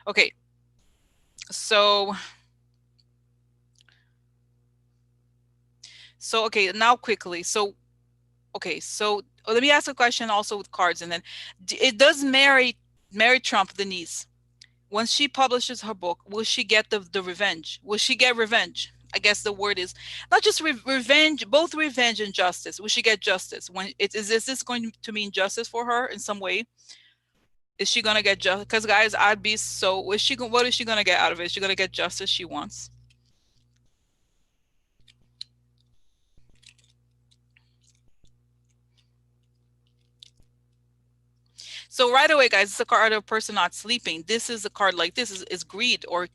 okay, now quickly. So let me ask a question also with cards, and then it does Mary Trump, the niece, once she publishes her book, will she get the revenge? Will she get revenge? I guess the word is not just revenge, both revenge and justice. Will she get justice? Is this going to mean justice for her in some way? Is she gonna get justice? Because guys, I'd be so. What is she gonna get out of it? Is she gonna get justice she wants? So right away, guys, it's a card of a person not sleeping. This is a card like this is greed, or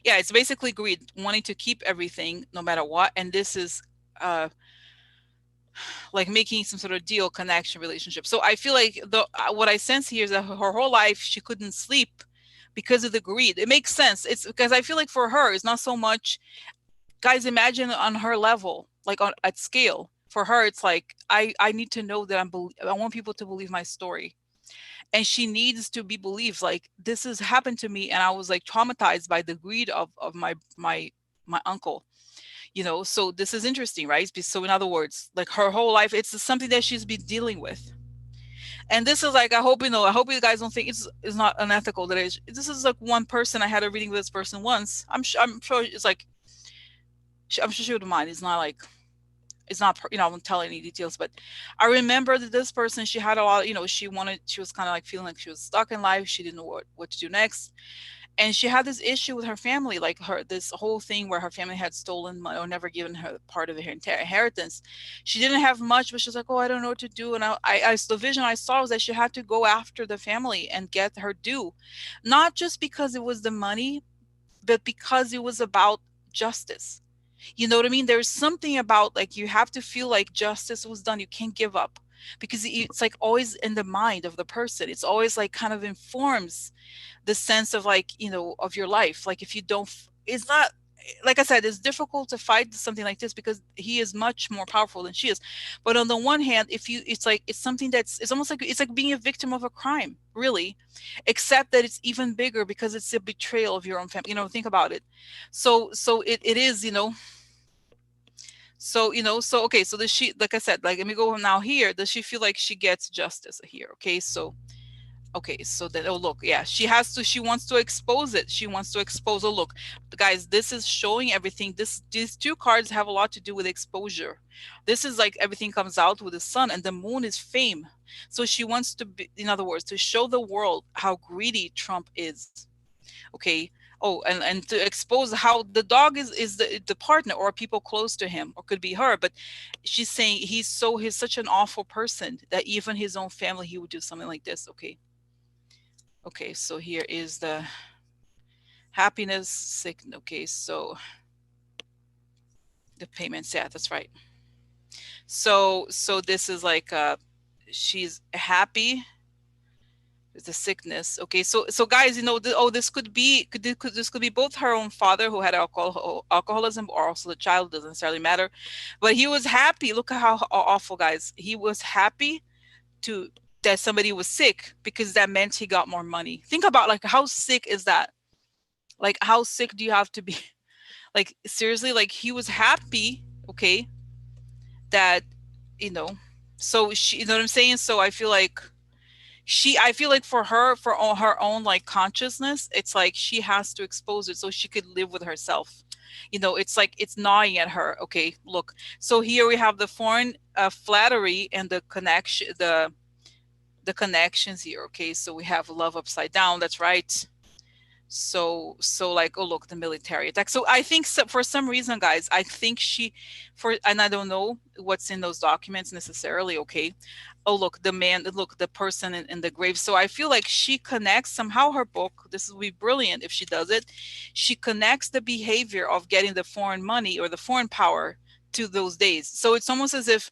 yeah, it's basically greed, wanting to keep everything no matter what. And this is uh like making some sort of deal, connection, relationship. So I feel like what I sense here is that her whole life she couldn't sleep because of the greed. It makes sense. It's because I feel like for her, it's not so much, guys, imagine on her level, like at scale. For her, it's like I need to know that I want people to believe my story, and she needs to be believed. Like, this has happened to me, and I was like traumatized by the greed of my uncle. So this is interesting, right? So in other words, like her whole life, it's something that she's been dealing with. And this is like, I hope you guys don't think it's not unethical. This is like one person. I had a reading with this person once. I'm sure it's like, I'm sure she would mind. It's not like, it's not, I won't tell any details, but I remember that this person, she had a lot, she was kind of like feeling like she was stuck in life. She didn't know what to do next. And she had this issue with her family, like this whole thing where her family had stolen money or never given her part of her inheritance. She didn't have much, but she was like, oh, I don't know what to do. And the vision I saw was that she had to go after the family and get her due, not just because it was the money, but because it was about justice. You know what I mean? There's something about, like, you have to feel like justice was done. You can't give up, because it's like always in the mind of the person. It's always like kind of informs the sense of, like, of your life. Like, if you don't, it's not, like I said, it's difficult to fight something like this because he is much more powerful than she is. But on the one hand, it's like, it's something it's almost like, it's like being a victim of a crime, really, except that it's even bigger because it's a betrayal of your own family. Think about it. So it is, so okay, so does she, like I said, like, let me go now here. Does she feel like she gets justice here? Okay, so then, oh, look, yeah, she wants to expose it. She wants to expose, oh, look, guys, this is showing everything. These two cards have a lot to do with exposure. This is like everything comes out with the sun, and the moon is fame. So she wants to be, in other words, to show the world how greedy Trump is. Okay. Oh, and to expose how the dog is the partner or people close to him, or could be her, but she's saying he's such an awful person that even his own family, he would do something like this. Okay, so here is the happiness sick. Okay, so the payments, yeah, that's right. So this is like she's happy, It's a sickness. Okay, so guys, this could be this could be both her own father who had alcoholism, or also the child. Doesn't necessarily matter, but he was happy. Look at how awful, guys. He was happy to that somebody was sick, because that meant he got more money. Think about, like, how sick is that? Like, how sick do you have to be? Like, seriously, like, he was happy. Okay, that, you know, so she, you know what I'm saying? So I feel like for her, for all her own, like, consciousness, it's like she has to expose it so she could live with herself. It's like it's gnawing at her. Okay, look. So here we have the foreign flattery and the connections here. Okay, so we have love upside down. That's right. So like, oh, look, the military attack. So I think, so, for some reason, guys, I think and I don't know what's in those documents necessarily. Okay, oh, look, the person in the grave. So I feel like she connects somehow her book. This would be brilliant if she does it. She connects the behavior of getting the foreign money or the foreign power to those days. So it's almost as if,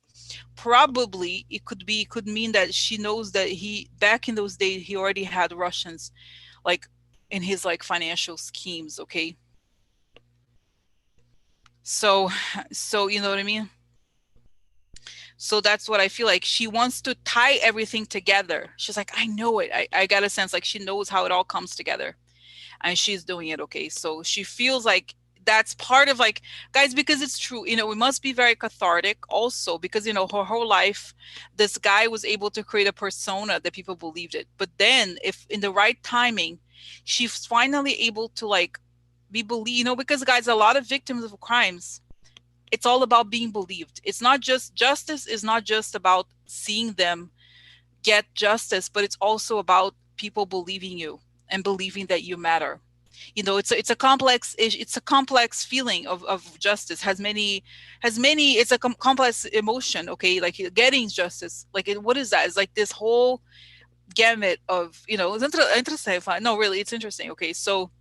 probably, it could mean that she knows that he, back in those days, he already had Russians, like, in his, like, financial schemes. Okay, so you know what I mean. So that's what I feel like. She wants to tie everything together. She's like, I know it. I got a sense like she knows how it all comes together, and she's doing it. Okay, so she feels like that's part of, like, guys, because it's true. We must be very cathartic also, because her whole life, this guy was able to create a persona that people believed it. But then, if in the right timing, she's finally able to, like, be believed. Because, guys, a lot of victims of crimes, it's all about being believed. It's not just justice is not just about seeing them get justice, but it's also about people believing you and believing that you matter. It's a complex feeling of justice. Has many It's a complex emotion. Okay, like getting justice, like, what is that? It's like this whole gamut of, it's interesting. No, really, it's interesting. Okay, so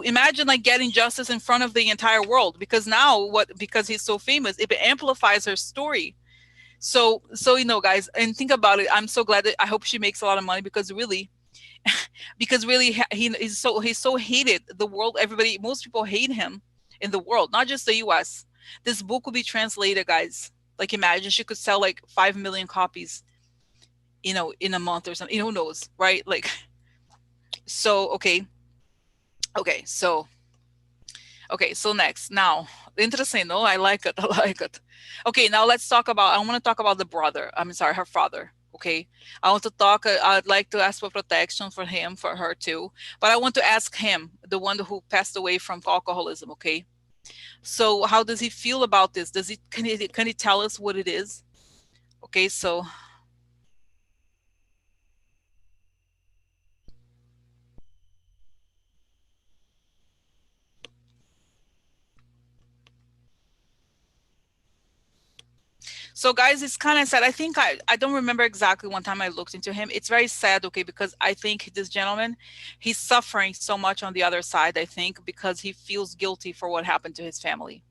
imagine, like, getting justice in front of the entire world, because now, because he's so famous, it amplifies her story. So guys, and think about it. I'm so glad that, I hope she makes a lot of money, because really, he's so hated. The world, everybody, most people hate him in the world, not just the US. This book will be translated, guys. Like, imagine she could sell like 5 million copies, in a month or something. Who knows, right? Like, so, okay, so next, now, interesting. No, I like it. I like it. Okay, now let's talk about. I want to talk about the brother. I'm sorry, her father. Okay, I want to talk. I'd like to ask for protection for him, for her too. But I want to ask him, the one who passed away from alcoholism. Okay, so how does he feel about this? Can he tell us what it is? Okay, so guys, it's kind of sad. I think I don't remember exactly one time I looked into him. It's very sad, okay, because I think this gentleman, he's suffering so much on the other side, I think, because he feels guilty for what happened to his family,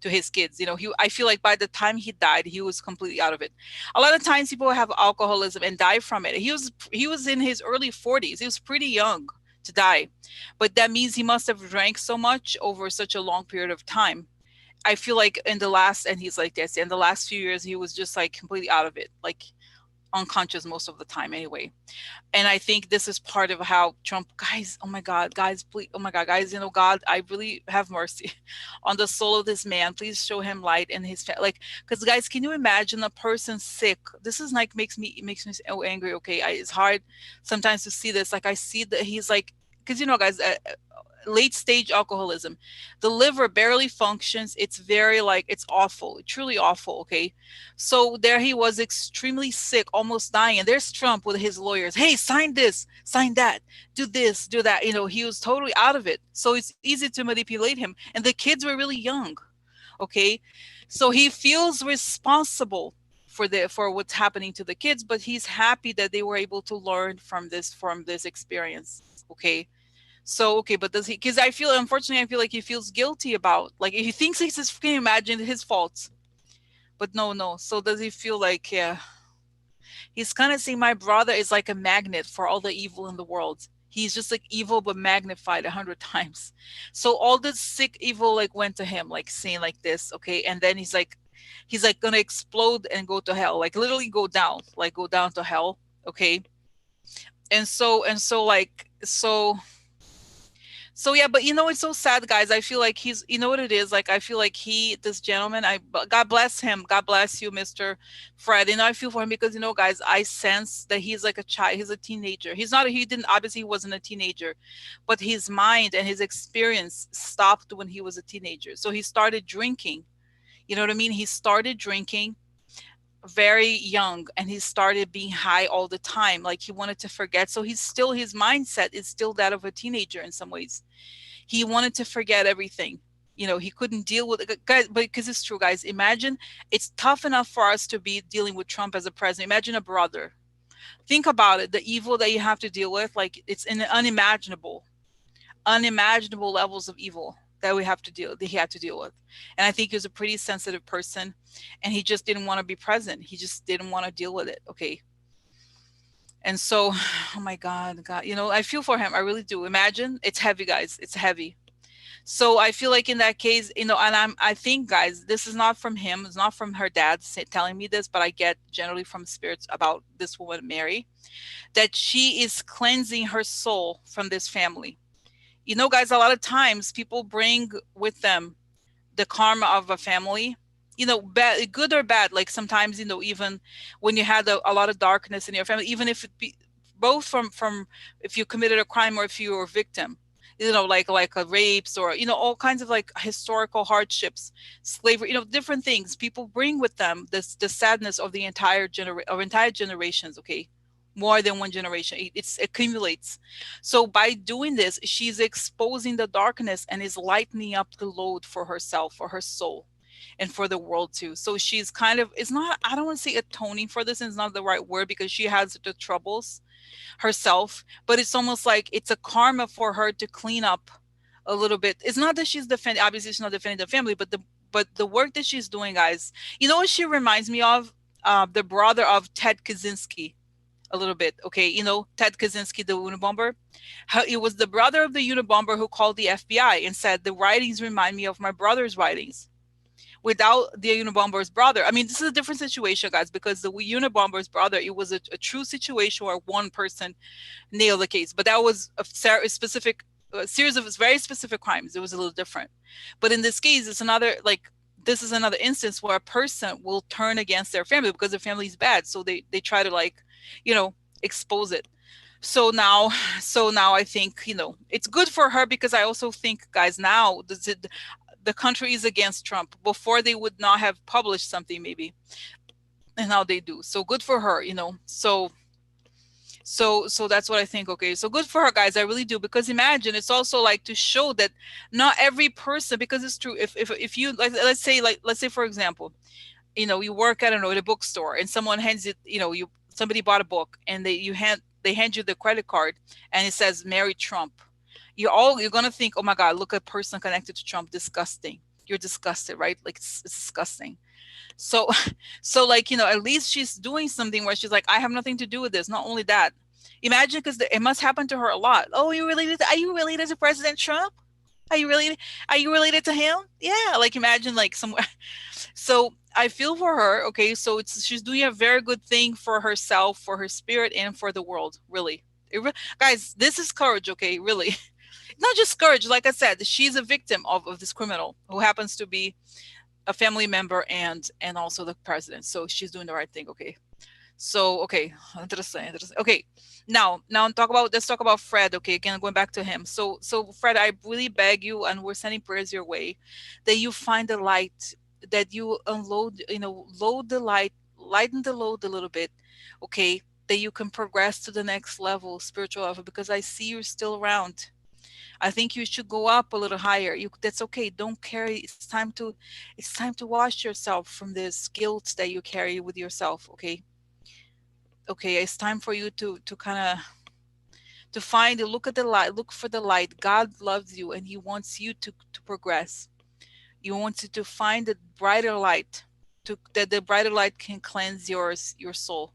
to his kids. I feel like by the time he died, he was completely out of it. A lot of times people have alcoholism and die from it. He was in his early 40s. He was pretty young to die. But that means he must have drank so much over such a long period of time. I feel like and he's like this, in the last few years, he was just like completely out of it, like unconscious most of the time anyway. And I think this is part of how Trump, guys, oh my God, guys, please, oh my God, guys, God, I really have mercy on the soul of this man. Please show him light and like, because guys, can you imagine a person sick? This is like, makes me so angry. Okay. It's hard sometimes to see this. Like, I see that he's like, because, guys, late stage alcoholism, the liver barely functions. It's very, like, it's awful, truly awful. Okay, so there he was, extremely sick, almost dying, and there's Trump with his lawyers. Hey, sign this, sign that, do this, do that. He was totally out of it, so it's easy to manipulate him, and the kids were really young. Okay, so he feels responsible for what's happening to the kids, but he's happy that they were able to learn from this experience. Okay, so, okay, but does he? Because unfortunately, I feel like he feels guilty about, like, he thinks he's just, can you imagine his faults? But no, no. So does he feel like, yeah, He's kind of saying my brother is like a magnet for all the evil in the world. He's just like evil but magnified 100 times. So all this sick evil like went to him, like saying like this, okay, and then he's like gonna explode and go to hell, like literally go down, like go down to hell, okay. And so like so yeah, but it's so sad, guys. I feel like he's, you know what it is, like I feel like this gentleman, God bless him, God bless you, Mr. Fred. I feel for him because guys, I sense that he's like a child, he's a teenager. He didn't, obviously he wasn't a teenager, but his mind and his experience stopped when he was a teenager. So he started drinking. You know what I mean? He started drinking very young, and he started being high all the time, like he wanted to forget. So his mindset is still that of a teenager in some ways. He wanted to forget everything. He couldn't deal with it, guys. But because it's true, guys, imagine, it's tough enough for us to be dealing with Trump as a president. Imagine a brother. Think about it, the evil that you have to deal with, like it's unimaginable levels of evil that he had to deal with. And I think he was a pretty sensitive person, and he just didn't want to be present. He just didn't want to deal with it, okay. And so oh my god, I feel for him, I really do. Imagine, it's heavy, guys, it's heavy. So I feel like in that case, and I think, guys, this is not from him, it's not from her dad telling me this, but I get generally from spirits about this woman Mary, that she is cleansing her soul from this family. Guys, a lot of times people bring with them the karma of a family, bad, good or bad. Like sometimes, even when you had a lot of darkness in your family, even if it be both from if you committed a crime or if you were a victim, like a rapes, or all kinds of like historical hardships, slavery, different things. People bring with them the sadness of the entire generations, okay, more than one generation. It accumulates. So by doing this, she's exposing the darkness and is lightening up the load for herself, for her soul, and for the world too. So she's kind of, it's not, I don't want to say atoning for this, it's not the right word, because she has the troubles herself, but it's almost like it's a karma for her to clean up a little bit. It's not that she's defending, obviously she's not defending the family, but the work that she's doing, guys. What she reminds me of? The brother of Ted Kaczynski, a little bit. Okay, Ted Kaczynski, the Unabomber. How it was the brother of the Unabomber who called the FBI and said the writings remind me of my brother's writings. Without the Unabomber's brother, I mean, this is a different situation, guys, because the Unabomber's brother, it was a true situation where one person nailed the case, but that was a specific a series of very specific crimes. It was a little different, but in this case, it's another, like, this is another instance where a person will turn against their family because their family is bad, so they try to, like, expose it. So now I think, it's good for her, because I also think, guys, now the country is against Trump. Before, they would not have published something, maybe, and now they do. So good for her, so that's what I think. Okay, so good for her, guys. I really do, because imagine, it's also like to show that not every person, because it's true. If you, like, let's say for example, you work, I don't know, at a bookstore, and someone hands it, somebody bought a book, and they hand you the credit card, and it says Mary Trump. You're gonna think, oh my God, look, a person connected to Trump, disgusting. You're disgusted, right? Like, it's disgusting. So so, like, at least she's doing something where she's like, I have nothing to do with this. Not only that, imagine, because it must happen to her a lot. Oh, are you related to President Trump? Are you related to him? Yeah, like, imagine, like, somewhere. So I feel for her. Okay, so she's doing a very good thing for herself, for her spirit, and for the world, really. Guys, this is courage. Okay, really. Not just courage, like I said, she's a victim of this criminal who happens to be a family member and also the president. So she's doing the right thing. Okay. So, okay, interesting. Okay, now let's talk about Fred. Okay, again, going back to him. So Fred, I really beg you, and we're sending prayers your way, that you find the light, that you unload, load the light, lighten the load a little bit. Okay, that you can progress to the next level, spiritual level, because I see you're still around. I think you should go up a little higher. That's okay. Don't carry. It's time to wash yourself from this guilt that you carry with yourself. Okay. Okay. It's time for you to kind of to find it. Look at the light. Look for the light. God loves you, and He wants you to progress. He wants you to find the brighter light, that the brighter light can cleanse your soul.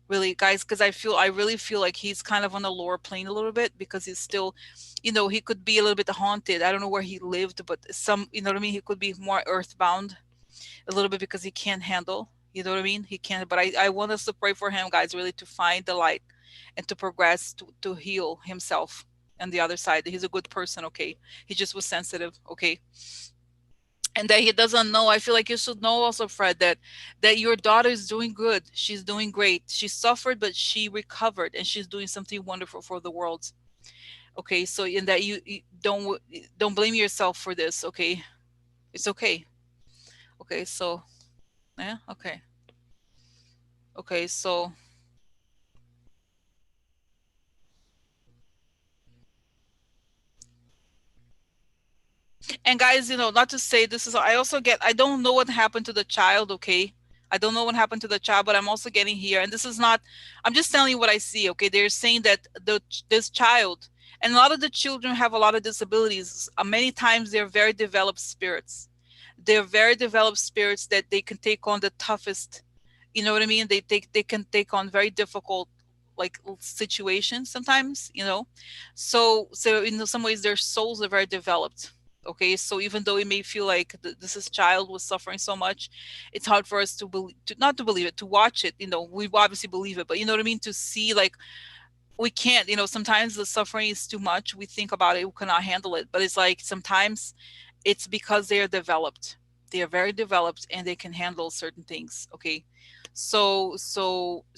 really, guys, because I really feel like he's kind of on the lower plane a little bit, because he's still, he could be a little bit haunted. I don't know where he lived, but some, you know what I mean? He could be more earthbound a little bit, because he can't handle, you know what I mean? He can't, but I want us to pray for him, guys, really, to find the light and to progress, to heal himself on the other side. He's a good person, okay? He just was sensitive, okay? And that he doesn't know. I feel like you should know also, Fred, that your daughter is doing good. She's doing great. She suffered, but she recovered, and she's doing something wonderful for the world. Okay, so in that you don't blame yourself for this. Okay, it's okay. Okay, so yeah, okay, okay, so. And guys, not to say this is, I also get, I don't know what happened to the child, okay? I don't know what happened to the child, but I'm also getting here, and this is not, I'm just telling you what I see, okay? They're saying that this child, and a lot of the children have a lot of disabilities. Many times they're very developed spirits. They're very developed spirits that they can take on the toughest, you know what I mean? They can take on very difficult, like, situations sometimes, so in some ways their souls are very developed. Okay, so even though it may feel like this is child was suffering so much, it's hard for us to believe, not to believe it, to watch it. We obviously believe it, but you know what I mean, to see, like, we can't, sometimes the suffering is too much. We think about it, we cannot handle it, but it's like sometimes it's because they are developed. They are very developed, and they can handle certain things. Okay, so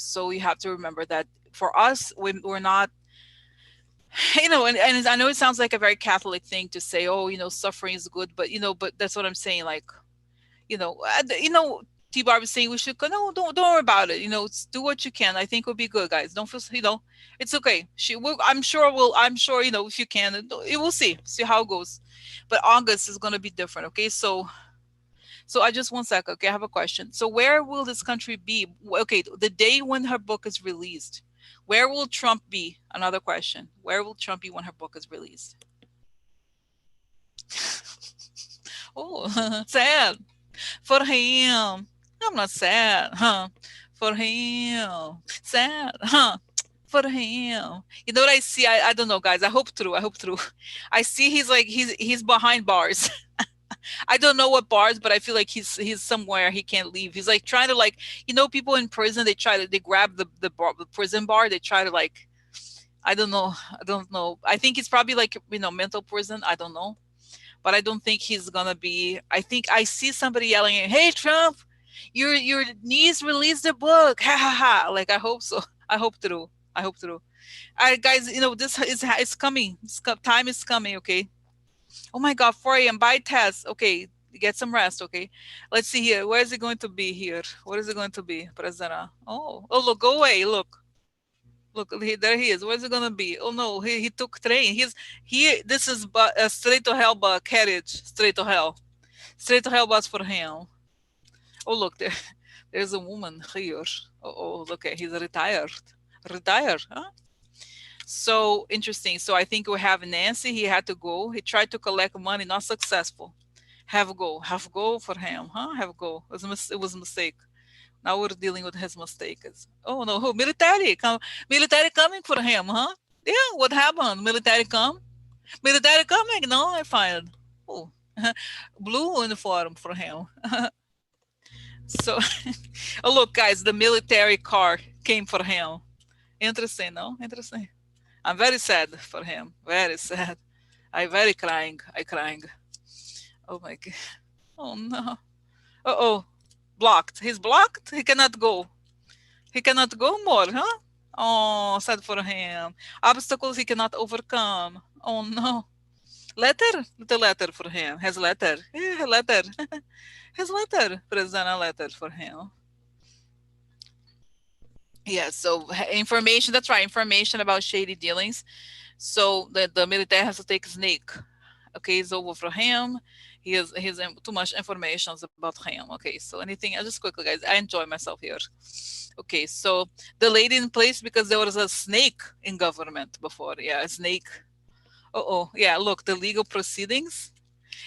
you have to remember that for us, we're not, and I know it sounds like a very Catholic thing to say, oh, suffering is good, but that's what I'm saying. Like, T-Bar was saying we should go, no, don't worry about it. Do what you can. I think it'll be good, guys. Don't feel, it's okay. I'm sure, if you can, it will see how it goes. But August is going to be different. Okay. So I just one sec. Okay. I have a question. So where will this country be? Okay. The day when her book is released, where will Trump be? Another question. Where will Trump be when her book is released? Oh, sad for him. I'm not sad, huh? For him, sad, huh? For him. You know what I see? I don't know, guys. I hope through. I hope through. I see he's like he's behind bars. I don't know what bars, but I feel like he's somewhere he can't leave. He's like trying to, like, people in prison. They grab the prison bar. They try to, like, I don't know. I don't know. I think it's probably like, mental prison. I don't know, but I don't think he's gonna be. I think I see somebody yelling, "Hey, Trump, your niece released the book!" Ha ha ha! Like, I hope so. I hope through. I hope through. All right, guys. This is it's coming. Time is coming. Okay. Oh my God, 4 a.m. Bye, Tess. Okay, get some rest. Okay. Let's see here. Where is it going to be here? What is it going to be, President? Oh, look, go away. Look, there he is. Where's it gonna be? Oh no, he took train. This is but a straight to hell carriage. Straight to hell. Straight to hell bus for him. Oh look, there's a woman here. Oh, look at, he's retired. Retired, huh? So interesting. So I think we have Nancy. He had to go. He tried to collect money, not successful. Have go for him, huh? Have go. It was a mistake. Now we're dealing with his mistakes. Oh no, who? Military coming for him, huh? Yeah, what happened? Military come? Military coming? No, I find. Oh, blue uniform for him. So, oh look, guys, the military car came for him. Interesting, no? Interesting. I'm very sad for him. Very sad. I very crying. I crying. Oh my god. Oh no. Uh oh. Blocked. He's blocked. He cannot go. He cannot go more, huh? Oh, sad for him. Obstacles he cannot overcome. Oh no. Letter? The letter for him. His letter. Yeah, letter. His letter. Present a letter for him. Yeah, so information, that's right, information about shady dealings. So the military has to take snake. Okay, it's over for him. He has too much information about him. Okay, so anything, just quickly, guys, I enjoy myself here. Okay, so the lady in place because there was a snake in government before. Yeah, a snake. Oh, yeah, look, the legal proceedings.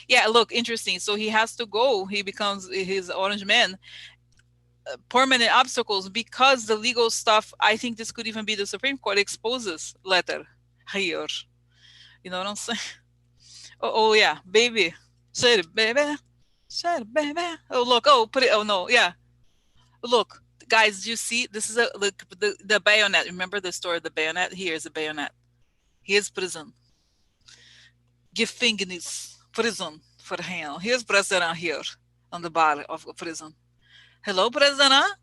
Yeah, look, interesting. So he has to go. He becomes his orange man. permanent obstacles because the legal stuff. I think this could even be the Supreme Court exposes letter here. You know what I'm saying? Oh, yeah, baby, say it, baby, say it, baby. Oh, look, oh, put it. Oh no, yeah. Look, guys, do you see? This is a look, the bayonet. Remember the story of the bayonet? Here's the bayonet. Here's prison. Gefängnis. Prison for him. Here's president here on the bar of prison. Hello, president.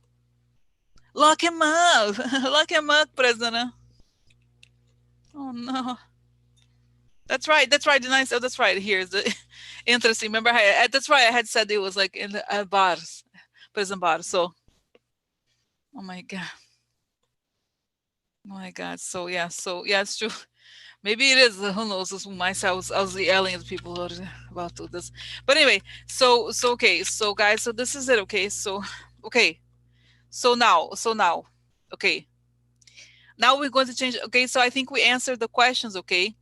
Lock him up. Lock him up, president. Oh no. That's right. That's right. The nice. Oh, that's right. Here's the interesting. Remember, that's right. I had said it was like in the bars, prison bars. So, oh my god. Oh my God. So yeah, it's true. Maybe it is. Who knows? This myself. I was yelling at people about this. But anyway, so okay. So guys, so this is it. Okay. So okay. So now, okay. Now we're going to change. Okay. So I think we answered the questions. Okay.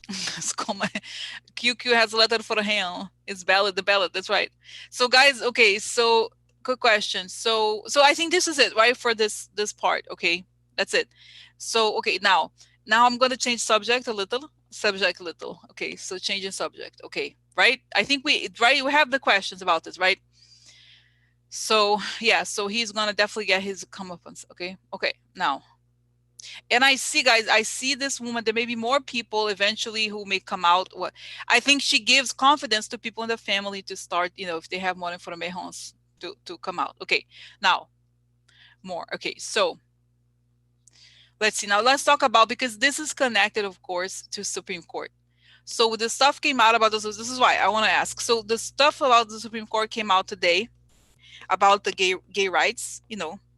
Let's call my QQ has a letter for him. It's ballot. The ballot. That's right. So guys. Okay. So good question. So I think this is it, right, for this part. Okay. That's it. So okay, now I'm going to change subject a little. Subject a little. Okay, so changing subject. Okay, right? I think we have the questions about this, right? So yeah, so he's gonna definitely get his comeuppance. Okay, okay. Now, and I see, guys, I see this woman. There may be more people eventually who may come out. What I think she gives confidence to people in the family to start. If they have more information to come out. Okay, now more. Okay, so let's see. Now let's talk about, because this is connected, of course, to Supreme Court. So the stuff came out about this. This is why I want to ask. So the stuff about the Supreme Court came out today about the gay rights.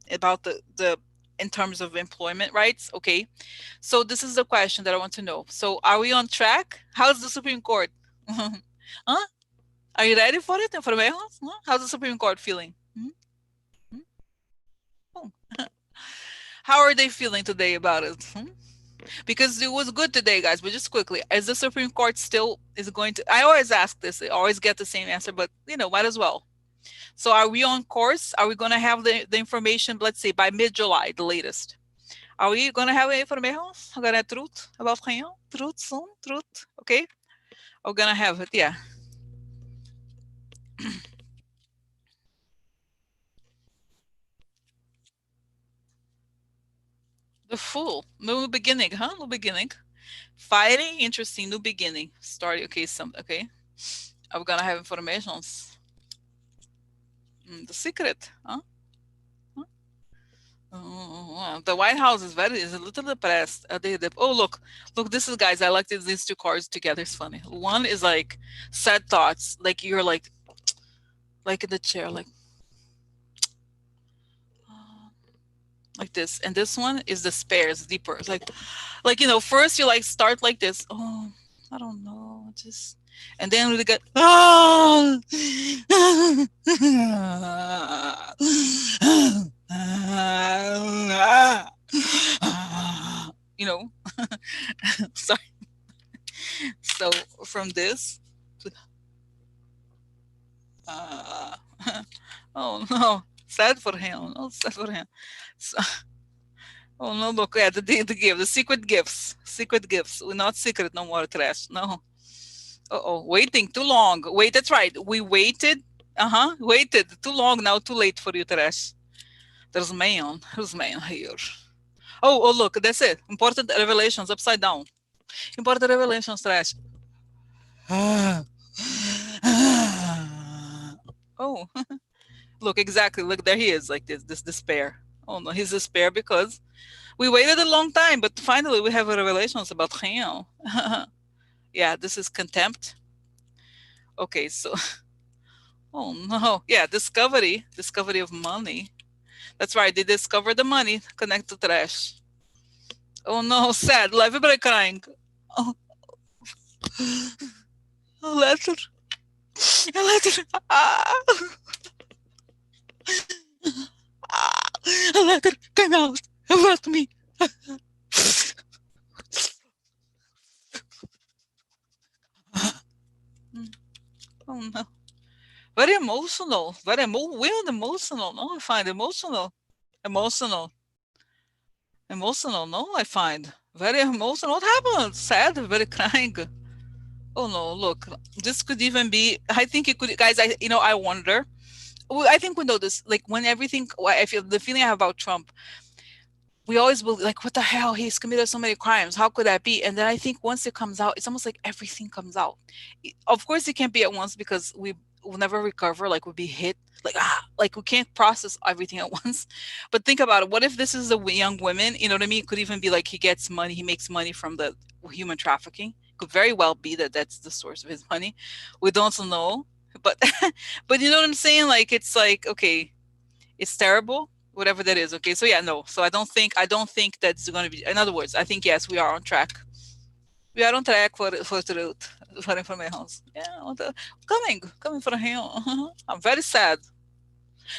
About the in terms of employment rights. Okay. So this is the question that I want to know. So are we on track? How's the Supreme Court? Huh? Are you ready for it? Information? Huh? How's the Supreme Court feeling? Hmm? Hmm? Oh. How are they feeling today about it? Hmm? Because it was good today, guys. But just quickly, is the Supreme Court still is going to? I always ask this. I always get the same answer, but might as well. So, are we on course? Are we going to have the information? Let's say by mid-July, the latest. Are we going to have information? We're going to have truth about Rayon? Truth soon? Truth? Okay. We're going to have it. Yeah. The full new beginning, huh? New beginning. Fighting, interesting. New beginning. Start. Okay. Okay. Are we going to have informations? The secret, huh? Oh, the White House is a little depressed. Oh, look, this is, guys. I like these two cards together. It's funny. One is like sad thoughts, like you're like in the chair, like this, and this one is despair. It's deeper. It's first you start like this. Oh, I don't know, just, and then we get you know sorry. So from this uh, oh no, sad for him. Oh, sad for him. So, oh no, look, yeah, the gift, the secret gifts. We're not secret no more, trash. No. Oh, waiting too long. Wait, that's right. We waited. Waited too long. Now too late for you, trash. There's man here. Oh, look, that's it. Important revelations upside down. Important revelations, trash. Oh, look, exactly. Look, there he is, like this despair. Oh no, he's despair because we waited a long time, but finally we have a revelations about him. Yeah, this is contempt. Okay, so oh no, yeah, discovery of money. That's right, they discovered the money connected to trash. Oh no, sad. Everybody crying. Oh, a letter, a letter. Ah, ah, a letter came out about me. Oh no. Very emotional. Weird emotional. No, I find emotional, emotional. No, I find very emotional. What happened? Sad, very crying. Oh no, look, this could even be. I think it could, guys. I wonder. Well, I think we know this. Like when everything, I feel the feeling I have about Trump, we always believe like what the hell, he's committed so many crimes, how could that be? And then I think once it comes out, it's almost like everything comes out. Of course it can't be at once because we will never recover, like we'll be hit, like we can't process everything at once. But think about it, what if this is a young women, you know what I mean? It could even be like he gets money, he makes money from the human trafficking. Could very well be that that's the source of his money. We don't know, but but you know what I'm saying, like it's like, okay, it's terrible, whatever that is. Okay, so yeah, no. So I don't think that's going to be. In other words, I think yes, we are on track. We are on track for truth, for informations. Yeah, coming from him. I'm very sad,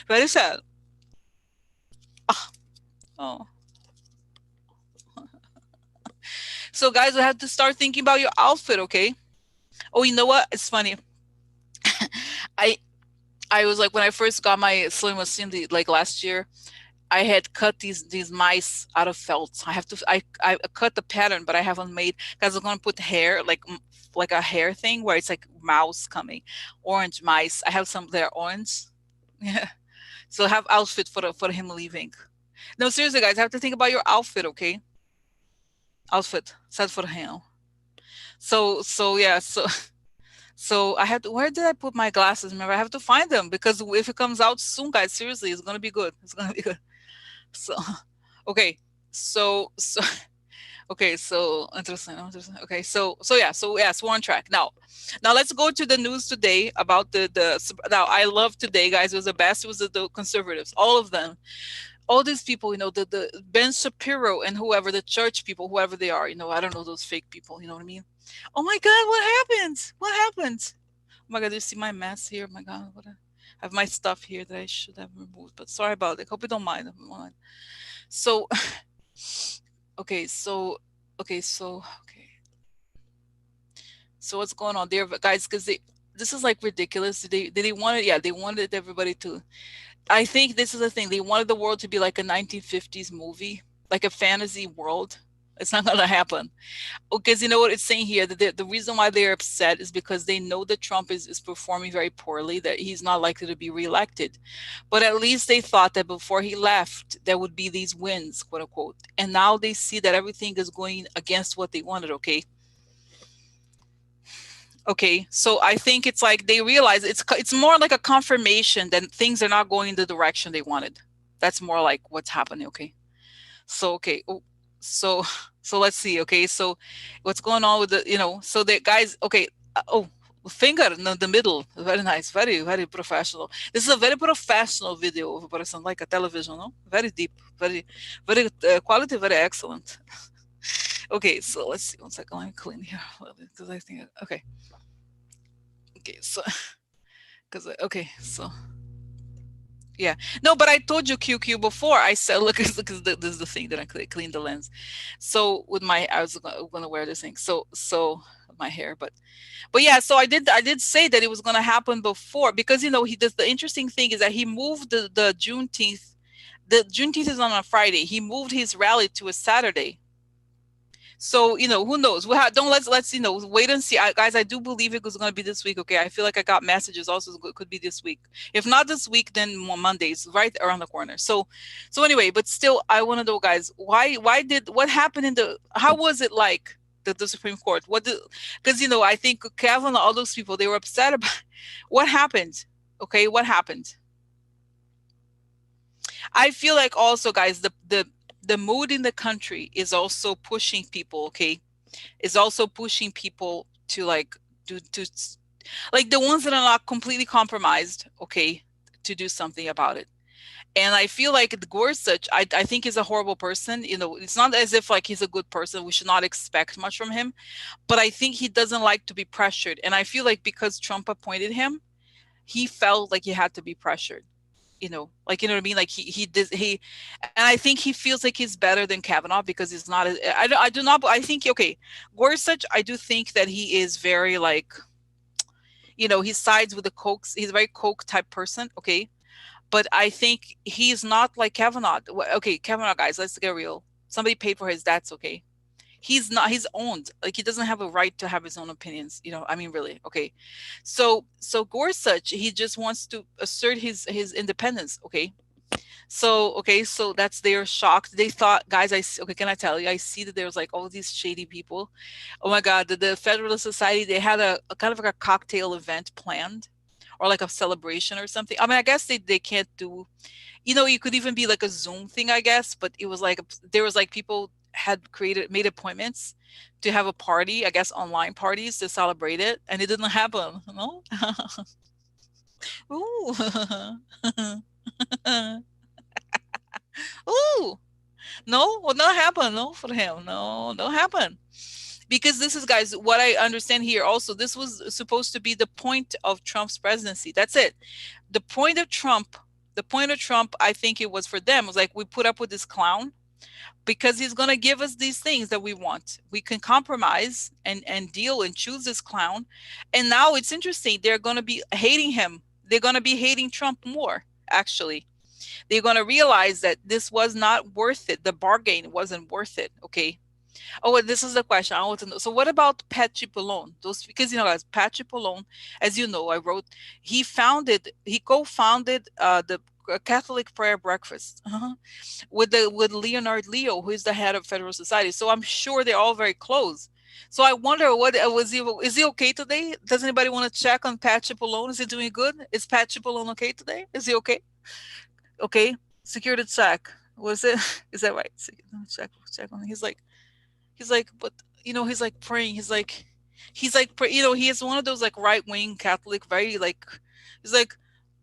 very sad. Ah, oh, so guys, we have to start thinking about your outfit. Okay. Oh, you know what? It's funny. I I was like when I first got my sewing machine like last year. I had cut these mice out of felt. I cut the pattern, but I haven't made because I'm gonna put hair like a hair thing where it's like mouse coming, orange mice. I have some that are orange. Yeah, so I have outfit for him leaving. No, seriously, guys, I have to think about your outfit, okay? Outfit set for him. So yeah, so I have to. Where did I put my glasses? Remember, I have to find them because if it comes out soon, guys, seriously, it's gonna be good. It's gonna be good. So okay, so okay, so interesting, interesting. Okay, so yeah, so yes, we're on track now. Now let's go to the news today about Now I love today, guys. It was the best. It was the conservatives, all of them, all these people. The Ben Shapiro and whoever the church people, whoever they are. I don't know those fake people. You know what I mean? Oh my God, what happened? What happened? Oh my God, do you see my mess here? Oh my God, I have my stuff here that I should have removed, but sorry about it. Hope you don't mind. So okay, so what's going on there, guys? Because this is like ridiculous. Did they want it? Yeah, they wanted everybody to. I think this is the thing. They wanted the world to be like a 1950s movie, like a fantasy world. It's not gonna happen. Because you know what it's saying here, that the reason why they're upset is because they know that Trump is performing very poorly, that he's not likely to be reelected. But at least they thought that before he left, there would be these wins, quote unquote. And now they see that everything is going against what they wanted, okay? Okay, so I think it's like they realize it's more like a confirmation that things are not going in the direction they wanted. That's more like what's happening, okay? So okay, so so let's see. Okay, so what's going on with so the guys. Okay, oh, finger in the middle, very nice, very professional. This is a very professional video of a person, like a television, no? Very deep, very quality, very excellent. Okay, so let's see. One second, let me clean here because I think okay, okay, so because okay, so yeah. No, but I told you QQ before. I said, look, because this is the thing that I clean the lens. So with I was gonna wear this thing. So my hair, but yeah. So I did say that it was gonna happen before because he does. The interesting thing is that he moved the Juneteenth. The Juneteenth is on a Friday. He moved his rally to a Saturday. So who knows? Don't let's wait and see. Guys, I do believe it was going to be this week. Okay, I feel like I got messages also it could be this week. If not this week, then Mondays, right around the corner. So anyway, but still, I want to know, guys, what happened how was it like the Supreme Court? Because I think Kavanaugh, all those people, they were upset about what happened. Okay, what happened? I feel like also, guys, the mood in the country is also pushing people. Okay, is also pushing people to like do to like the ones that are not completely compromised, okay, to do something about it. And I feel like Gorsuch, I think he's a horrible person. It's not as if like he's a good person. We should not expect much from him. But I think he doesn't like to be pressured. And I feel like because Trump appointed him, he felt like he had to be pressured. Like what I mean. Like he did and I think he feels like he's better than Kavanaugh because he's not. I do not. I think okay, Gorsuch. I do think that he is very like You know, he sides with the Kochs. He's a very Koch type person. Okay. But I think he's not like Kavanaugh. Okay, Kavanaugh, guys, let's get real. Somebody paid for his debts. Okay. He's not, he's owned. Like, he doesn't have a right to have his own opinions. You know, I mean, really. Okay. So Gorsuch, he just wants to assert his independence. Okay. So, okay, so that's they're shocked. They thought, guys, okay, can I tell you? I see that there was like all these shady people. Oh my God, the Federalist Society, they had a kind of like a cocktail event planned, or like a celebration or something. I mean, I guess they can't do, you know, you could even be like a Zoom thing, I guess, but it was like there was like people had made appointments to have a party, I guess online parties to celebrate it, and it didn't happen, no? Ooh. Ooh. No, will not happen. No, for him. No, don't happen. Because this is, guys, what I understand here also, this was supposed to be the point of Trump's presidency. That's it. The point of Trump, I think it was for them, was like, we put up with this clown because he's going to give us these things that we want. We can compromise and deal and choose this clown. And now it's interesting. They're going to be hating him. They're going to be hating Trump more, actually. They're going to realize that this was not worth it. The bargain wasn't worth it. Okay. Oh, and this is the question I want to know. So, what about Pat Cipollone? Those, because, you know, guys, Pat Cipollone, as you know, he co-founded the Catholic Prayer Breakfast with Leonard Leo, who is the head of Federal Society. So I'm sure they're all very close. So I wonder, what is he okay today? Does anybody want to check on Pat Cipollone? Is he doing good? Is Pat Cipollone okay today? Is he okay? Okay, security check. Was it? Is that right? Check on. He's like, but, you know, he's like praying. You know, he is one of those like right wing Catholic, very like. He's like,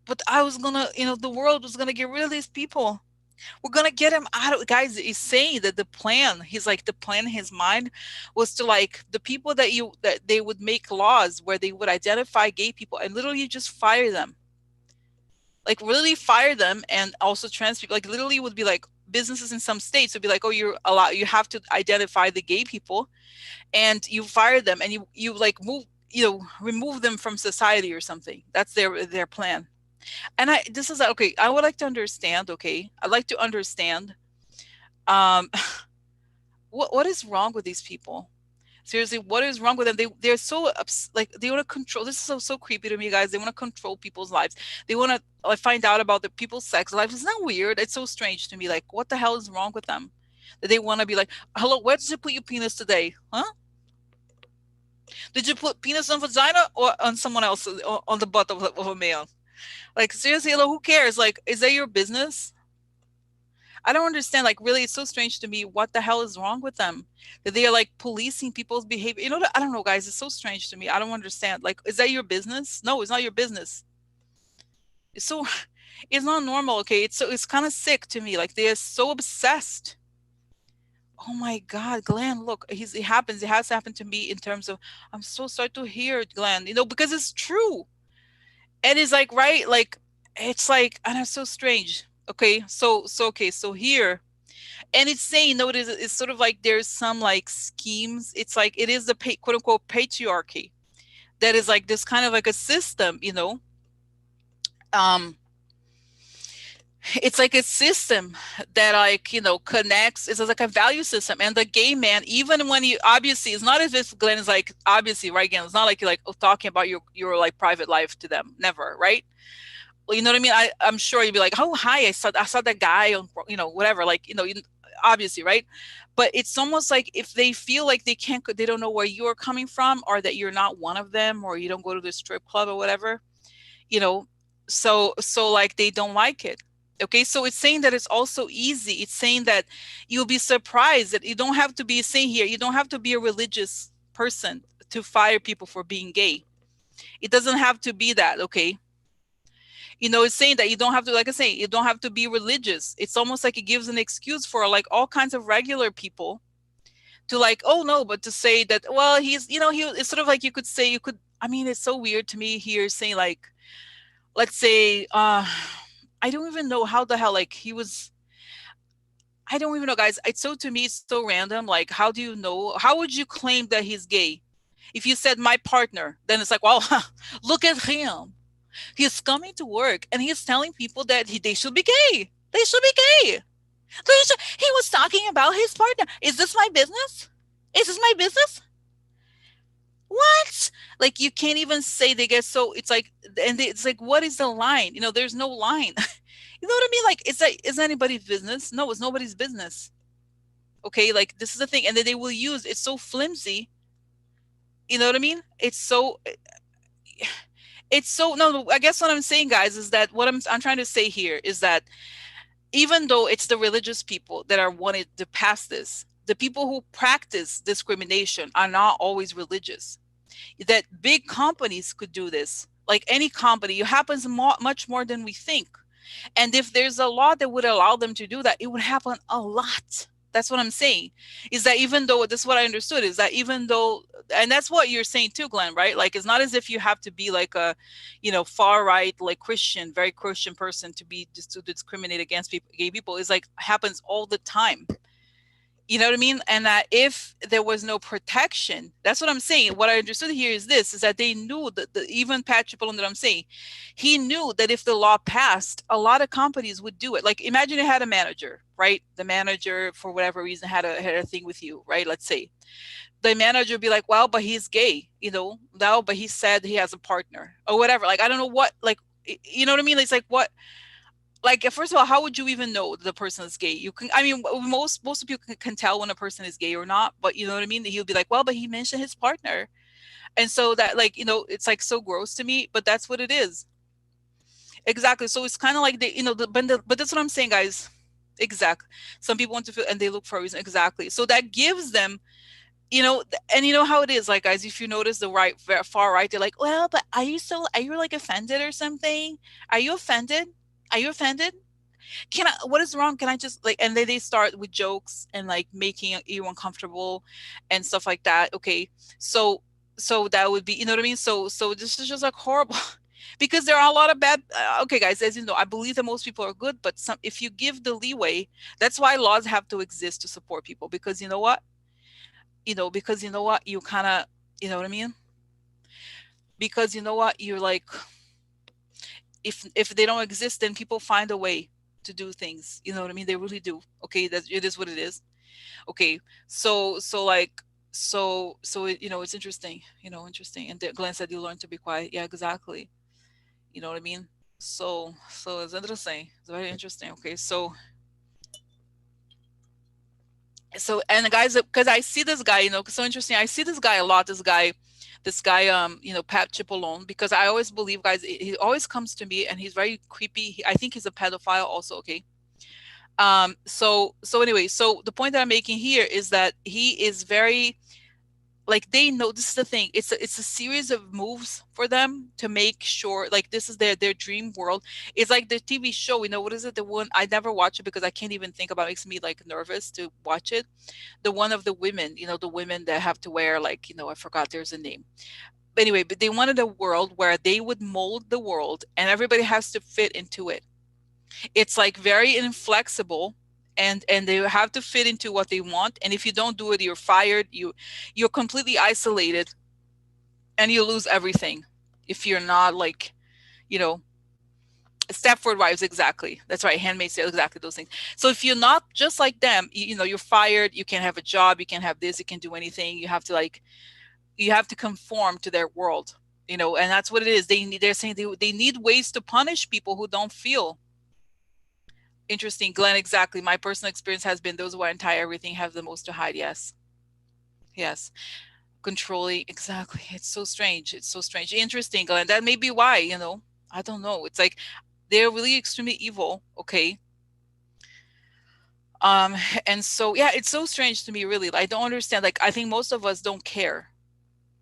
but I was gonna, you know, the world was gonna get rid of these people. We're gonna get him out of, guys. He's saying that the plan. He's like, the plan in his mind was to, like, the people that they would make laws where they would identify gay people and literally just fire them, like really fire them, and also trans people, like literally would be like businesses in some states would be like, oh, you have to identify the gay people, and you fire them, and you like remove them from society or something. That's their plan. And this is okay, I would like to understand, okay, I'd like to understand, um what is wrong with these people? Seriously, what is wrong with them? They're so like, they want to control. This is so creepy to me, guys. They want to control people's lives. They want to find out about the people's sex lives. Isn't that weird? It's so strange to me. Like, what the hell is wrong with them? That they want to be like, hello, where did you put your penis today? Huh? Did you put penis on vagina or on someone else, or on the butt of a male? Like, seriously, hello, who cares? Like, is that your business? I don't understand. Like, really, it's so strange to me. What the hell is wrong with them? That they are like policing people's behavior. You know, I don't know, guys. It's so strange to me. I don't understand. Like, is that your business? No, it's not your business. It's so, it's not normal. Okay, it's kind of sick to me. Like, they are so obsessed. Oh my God, Glenn, look, it happens. It has happened to me in terms of, I'm so sorry to hear it, Glenn. You know, because it's true, and it's like, right, like, it's like, and it's so strange. Okay, okay, so here. And it's saying, no, it's sort of like there's some like schemes. It's like it is the quote unquote patriarchy that is like this kind of like a system, you know. Um, it's like a system that, like, you know, connects. It's like a value system. And the gay man, even when you obviously, it's not as if Glenn is like, obviously, right, again, it's not like you're like talking about your like private life to them. Never, right? Well, you know what I mean? I'm sure you'd be like, oh, hi, I saw that guy on, you know, whatever, like, you know, obviously, right? But it's almost like if they feel like they don't know where you're coming from, or that you're not one of them, or you don't go to the strip club or whatever, you know, so like they don't like it. Okay, so it's saying that it's also easy. It's saying that you'll be surprised that you don't have to be, saying here, you don't have to be a religious person to fire people for being gay. It doesn't have to be that, okay? You know, it's saying that you don't have to, like I say, you don't have to be religious. It's almost like it gives an excuse for like all kinds of regular people to like, oh no, but to say that, well, he's, you know, it's sort of like I mean, it's so weird to me here saying like, let's say, I don't even know how the hell, like I don't even know, guys. It's so, to me, it's so random. Like, how do you know? How would you claim that he's gay? If you said my partner, then it's like, well, look at him. He's coming to work and he's telling people that they should be gay. They should be gay. He was talking about his partner. Is this my business? Is this my business? What? Like you can't even say. They get so, it's like, and it's like, what is the line? There's no line. You know what I mean? Like, is anybody's business? No, it's nobody's business. Okay, like this is the thing, and then they will use it's so flimsy. You know what I mean? It's so no. I guess what I'm saying, guys, is that what I'm trying to say here is that even though it's the religious people that are wanted to pass this, the people who practice discrimination are not always religious. That big companies could do this, like any company. It happens much more than we think. And if there's a law that would allow them to do that, it would happen a lot. That's what I'm saying. Is that even though this is what I understood is that even though, and that's what you're saying too, Glenn, right? Like it's not as if you have to be like a, far right, like Christian, very Christian person to be just to discriminate against people, gay people. Is like happens all the time. You know what I mean? And that if there was no protection, that's what I'm saying. What I understood here is this, is that they knew that even Pat Cipollone that I'm saying, he knew that if the law passed, a lot of companies would do it. Like imagine you had a manager, right? The manager, for whatever reason, had a thing with you, right? Let's say the manager would be like, well, but he's gay, no, but he said he has a partner or whatever. Like, I don't know what, like, you know what I mean? It's like, what, like first of all, how would you even know the person is gay? You can, I mean, most people can tell when a person is gay or not, but you know what I mean? He'll be like, well, but he mentioned his partner. And so that, like, it's like so gross to me, but that's what it is. Exactly. So it's kind of like but that's what I'm saying, guys. Exactly. Some people want to feel and they look for a reason. Exactly. So that gives them, and you know how it is, like, guys, if you notice the far right, they're like, well, but are you like offended or something? Are you offended? Are you offended? What is wrong? Can I just, like, and then they start with jokes and like making you uncomfortable and stuff like that. Okay. So that would be, you know what I mean? So this is just like horrible because there are a lot of bad, okay, guys, as you know, I believe that most people are good, but if you give the leeway, that's why laws have to exist to support people, because you know what? You kind of, you know what I mean? Because you know what? You're like, if they don't exist, then people find a way to do things. You know what I mean? They really do. Okay, it is what it is. Okay, so like it's interesting. Interesting. And Glenn said you learn to be quiet. Yeah, exactly. You know what I mean? So it's interesting. It's very interesting. Okay, so and the guys, because I see this guy, so interesting. I see this guy a lot. This guy, Pat Cipollone, because I always believe, guys, he always comes to me and he's very creepy. I think he's a pedophile also. Okay. So anyway, so the point that I'm making here is that he is very, like, they know this is the thing. It's a series of moves for them to make sure, like, this is their dream world. It's like the TV show, what is it? The one I never watch it because I can't even think about it. It makes me like nervous to watch it. The one of the women, the women that have to wear, like, I forgot, there's a name. But anyway, but they wanted a world where they would mold the world and everybody has to fit into it. It's like very inflexible, and they have to fit into what they want, and if you don't do it, you're fired. You're completely isolated and you lose everything if you're not like, you know Stepford Wives, exactly. That's right. Handmaid's Tale, exactly those things. So if you're not just like them, you're fired. You can't have a job. You can't have this. You can't do anything. You have to conform to their world. And that's what it is. They're saying they need ways to punish people who don't feel. Interesting, Glenn. Exactly. My personal experience has been those who are anti-everything have the most to hide. Yes. Yes. Controlling. Exactly. It's so strange. It's so strange. Interesting, Glenn. That may be why, I don't know. It's like they're really extremely evil. Okay. Um, and so, yeah, it's so strange to me, really. I don't understand. Like, I think most of us don't care.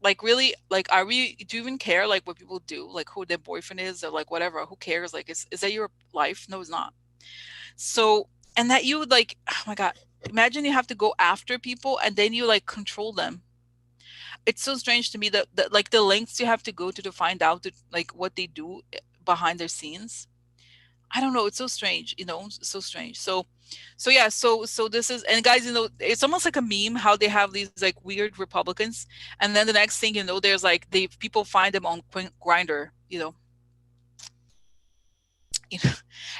Like, really, like, do you even care, like, what people do? Like, who their boyfriend is or, like, whatever? Who cares? Like, is that your life? No, it's not. So, and that you would, like, oh my God, imagine you have to go after people and then you, like, control them. It's so strange to me that like the lengths you have to go to find out like what they do behind their scenes. I don't know. It's so strange, so strange. So So yeah, so this is, and guys, it's almost like a meme how they have these like weird Republicans, and then the next thing you know, there's like they people find them on Grinder. You know,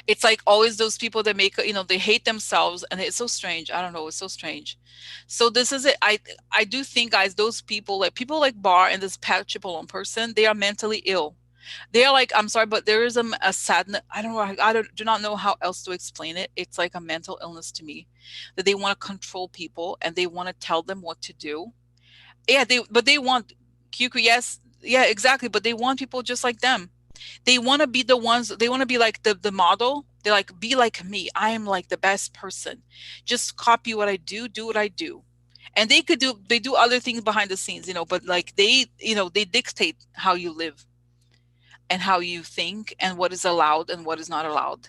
it's like always those people that make, they hate themselves, and it's so strange. I don't know, it's so strange. So this is it. I do think, guys, those people like Barr and this Pat Cipollone person, they are mentally ill. They are like, I'm sorry, but there is a sadness. I don't know. Do not know how else to explain it. It's like a mental illness to me, that they want to control people and they want to tell them what to do. Yeah, they want QQ. Yes, yeah, exactly. But they want people just like them. They want to be the ones. They want to be like the model. They're like, be like me. I am like the best person. Just copy what I do. Do what I do. And they do other things behind the scenes, but like they dictate how you live and how you think and what is allowed and what is not allowed.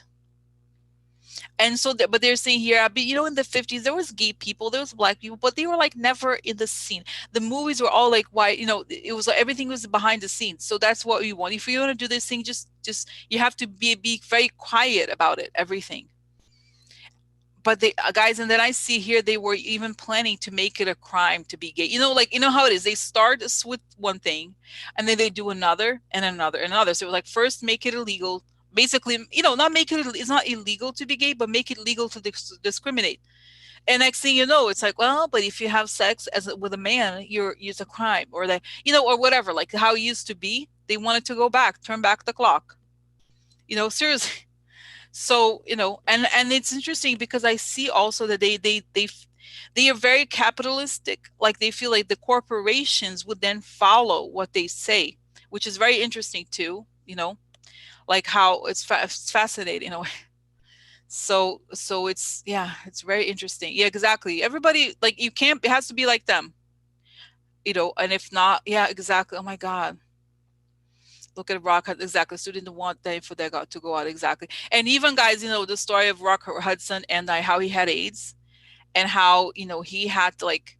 And so, but they're saying here, in the 50s, there was gay people, there was black people, but they were like never in the scene. The movies were all like white, it was like everything was behind the scenes. So that's what we want. If you want to do this thing, just you have to be very quiet about it, everything. But they guys, and then I see here they were even planning to make it a crime to be gay. Like how it is. They start with one thing, and then they do another and another and another. So it was like, first make it illegal, basically, not make it. It's not illegal to be gay, but make it legal to discriminate. And next thing you know, it's like, well, but if you have sex with a man, it's a crime, or that, or whatever. Like how it used to be, they wanted to go back, turn back the clock. Seriously. So and it's interesting because I see also that they are very capitalistic. Like they feel like the corporations would then follow what they say, which is very interesting too. Like how it's fascinating in a way. So it's, yeah, it's very interesting. Yeah, exactly. Everybody, like, you can't, it has to be like them. And if not, yeah, exactly. Oh my God. Look at Rock exactly. So didn't want them for that to go out, exactly. And even, guys, the story of Rock Hudson and how he had AIDS, and how he had to, like,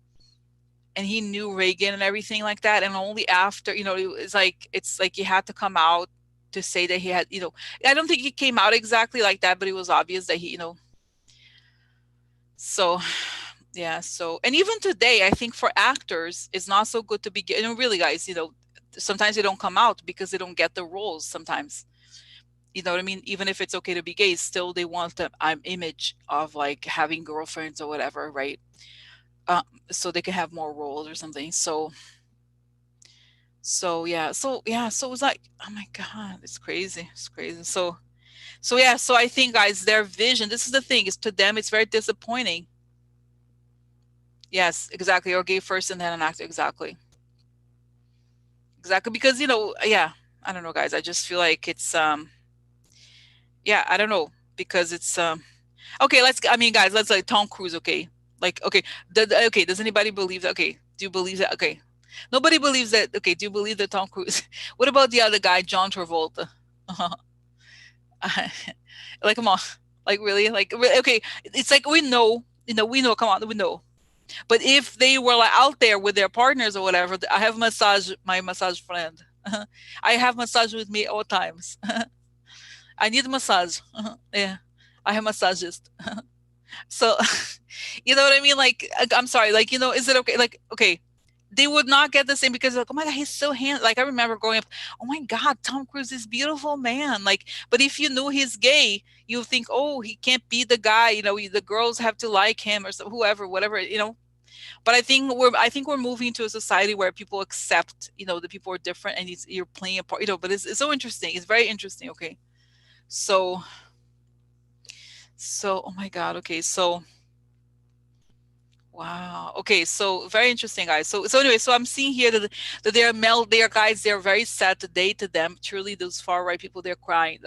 and he knew Reagan and everything like that, and only after, it's like he had to come out to say that he had, I don't think he came out exactly like that, but it was obvious that he, so yeah. So, and even today, I think for actors, it's not so good to be, really, guys, sometimes they don't come out because they don't get the roles sometimes. You know what I mean? Even if it's okay to be gay, still they want the image of like having girlfriends or whatever, right? So they can have more roles or something. So it was like, oh my God, it's crazy. It's crazy. So yeah, so I think, guys, their vision, this is the thing, is to them it's very disappointing. Yes, exactly. Or gay first and then an actor, exactly. Exactly. Because, yeah, I don't know, guys. I just feel like it's yeah, I don't know. Because it's okay, I mean, guys, let's like Tom Cruise, okay? Like, okay, okay, does anybody believe that? Okay, do you believe that? Okay. Nobody believes that. Okay, do you believe that Tom Cruise? What about the other guy, John Travolta? Like, come on. Like, really? Like, okay, it's like, we know, come on, we know. But if they were like out there with their partners or whatever, I have my massage friend. I have massage with me all times. I need massage. Yeah, I have massagist. So, you know what I mean? Like, I'm sorry. Like, is it okay? Like, okay, they would not get the same because, like, oh my God, he's so handsome. Like, I remember growing up, oh my God, Tom Cruise is beautiful man. Like, but if you knew he's gay, you think, oh, he can't be the guy. The girls have to like him, or so, whoever, whatever. But I think we're moving to a society where people accept, that people are different, and you're playing a part, but it's so interesting. It's very interesting. Okay. So, oh my God. Okay. So, wow. Okay. So very interesting, guys. So anyway, so I'm seeing here that they are guys, they're very sad today to them. Truly, those far right people, they're crying.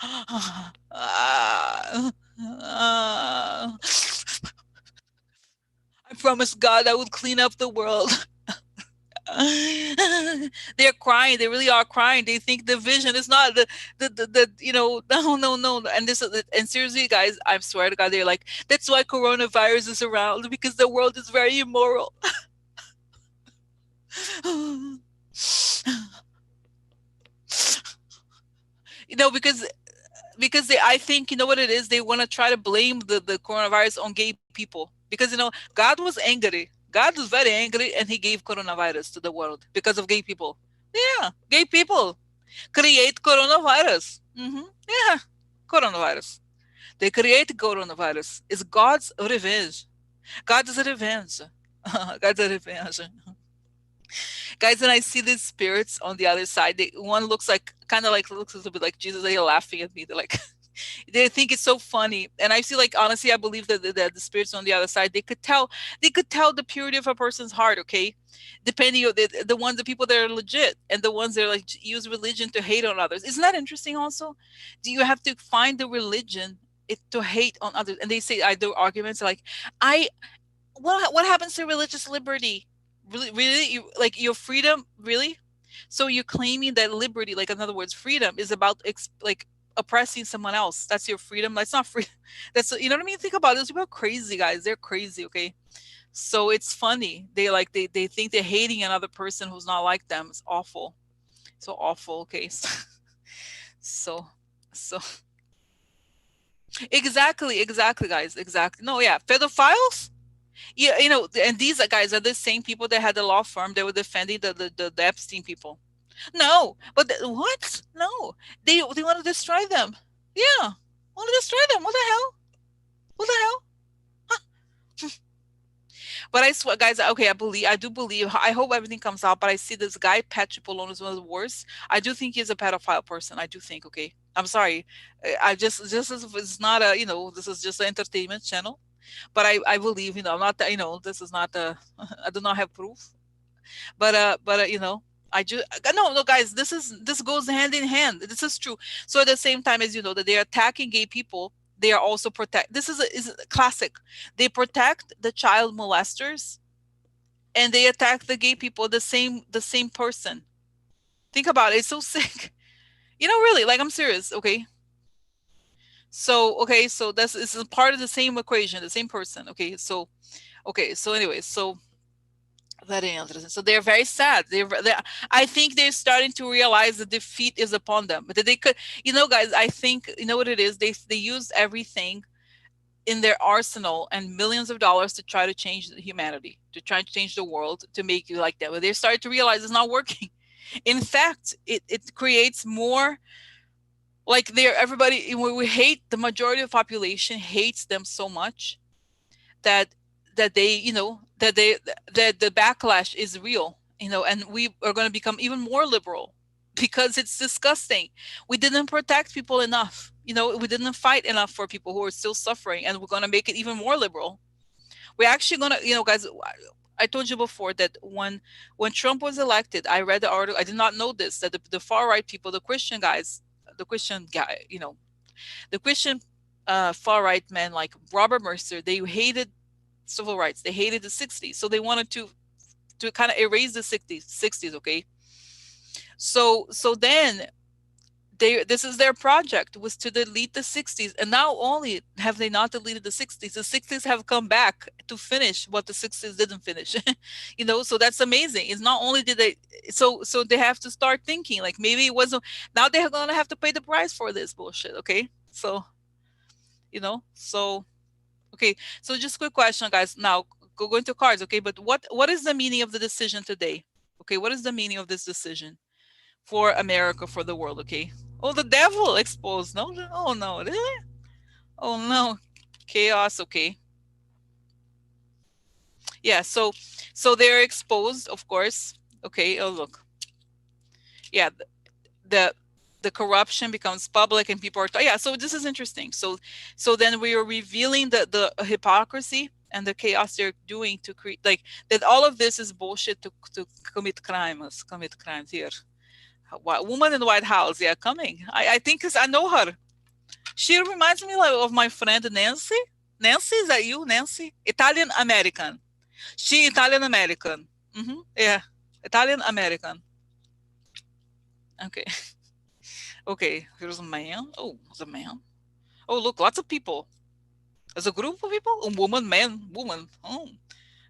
Ah, ah. I promised God I would clean up the world. They're crying. They really are crying. They think the vision is not no, no, no. And seriously, guys, I swear to God, they're like, that's why coronavirus is around, because the world is very immoral. You know, because I think, you know what it is, they want to try to blame the coronavirus on gay people, because, you know, God was angry. God was very angry, and he gave coronavirus to the world because of gay people. Yeah, gay people create coronavirus. Yeah, coronavirus. They create coronavirus. It's God's revenge. God's revenge. God's revenge. Guys, when I see these spirits on the other side, one looks like, kind of like, looks a little bit like Jesus. They're laughing at me. They're like, they think it's so funny. And I feel like, honestly, I believe that the spirits on the other side, they could tell the purity of a person's heart. Okay, depending on the ones, the people that are legit, and the ones that are like use religion to hate on others. Isn't that interesting? Also, do you have to find the religion to hate on others? And they say, I do arguments like, I what happens to religious liberty? Really, like your freedom, really? So you're claiming that liberty, like in other words, freedom is about like oppressing someone else. That's your freedom. That's not free. That's, you know what I mean? Think about it. Those people are crazy, guys. They're crazy. Okay, so it's funny. They think they're hating another person who's not like them. It's awful. So awful. Okay, so so exactly, guys. Exactly. No, yeah, pedophiles. Yeah, you know, and these guys are the same people that had the law firm that were defending the Epstein people. No, but what? No, they want to destroy them. Yeah, want to destroy them. What the hell? What the hell? But I swear, guys. Okay, I do believe. I hope everything comes out. But I see this guy, Patrick Polone, is one of the worst. I do think he's a pedophile person. I do think. Okay, I'm sorry. I just it's not a, you know, this is just an entertainment channel. But I believe, you know, I'm not that, you know, this is not the I do not have proof. But you know, I just no, guys, this goes hand in hand. This is true. So at the same time as, you know, that they're attacking gay people, they are also protect, this is a classic. They protect the child molesters, and they attack the gay people, the same person. Think about it. It's so sick. You know, really, like, I'm serious. Okay, so okay, so this is part of the same equation, the same person. Okay, so anyway, so very interesting. So they're very sad. I think they're starting to realize the defeat is upon them. But that they could, you know, guys, I think, you know what it is. They used everything in their arsenal and millions of dollars to try to change humanity, to try to change the world, to make you like that. But they started to realize it's not working. In fact, it creates more, like, they're everybody. We hate the majority of the population hates them so much that they, you know, that the backlash is real, you know, and we are going to become even more liberal because it's disgusting. We didn't protect people enough, you know, we didn't fight enough for people who are still suffering, and we're going to make it even more liberal. We're actually going to, you know, guys, I told you before that when Trump was elected, I read the article. I did not know this, that the far right people, the Christian guys, the Christian guy, you know, the Christian far right men like Robert Mercer, they hated civil rights. They hated the 60s. So they wanted to kind of erase the 60s, okay? So then this is their project, was to delete the 60s. And not only have they not deleted the 60s have come back to finish what the 60s didn't finish. You know, so that's amazing. It's not only did they, so they have to start thinking like maybe it wasn't, now they're going to have to pay the price for this bullshit, okay? So, you know, so okay, so just quick question, guys. Now go into cards, okay? But what is the meaning of the decision today? Okay, what is the meaning of this decision for America, for the world? Okay. Oh, the devil exposed. No, oh no, really? Oh no, chaos. Okay, yeah. So they're exposed, of course. Okay. Oh look, yeah. The the corruption becomes public, and people are yeah. So this is interesting. So then we are revealing the hypocrisy and the chaos they're doing to create, like, that all of this is bullshit to commit crimes here. Woman in the White House, yeah, coming. I think, because I know her. She reminds me like of my friend Nancy. Nancy, is that you, Nancy? Italian American. She Italian American. Yeah, Italian American. Okay. Okay, here's a man. Oh, there's a man. Oh, look, lots of people. There's a group of people. A woman, man, woman. Oh,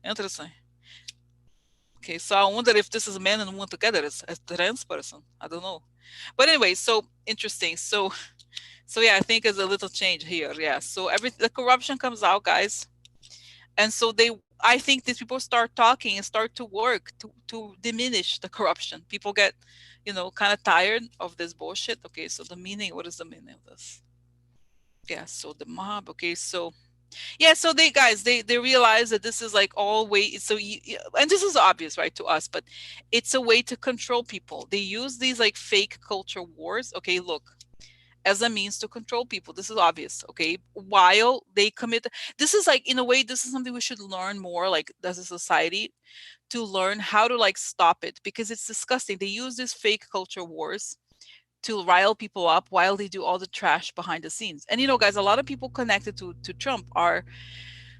interesting. Okay, so I wonder if this is a man and woman together. It's a trans person. I don't know. But anyway, so interesting. So yeah, I think there's a little change here. Yeah. So every the corruption comes out, guys. And so I think these people start talking and start to work to diminish the corruption. People get, kind of tired of this bullshit. Okay, so the meaning, what is the meaning of this? Yeah, so the mob. Okay, so yeah, so they guys, they realize that this is like all way. So and this is obvious, right, to us, but it's a way to control people. They use these like fake culture wars. Okay, look, as a means to control people. This is obvious, okay? While they commit, this is like, in a way, this is something we should learn more, like as a society, to learn how to like stop it, because it's disgusting. They use these fake culture wars to rile people up while they do all the trash behind the scenes. And guys, a lot of people connected to Trump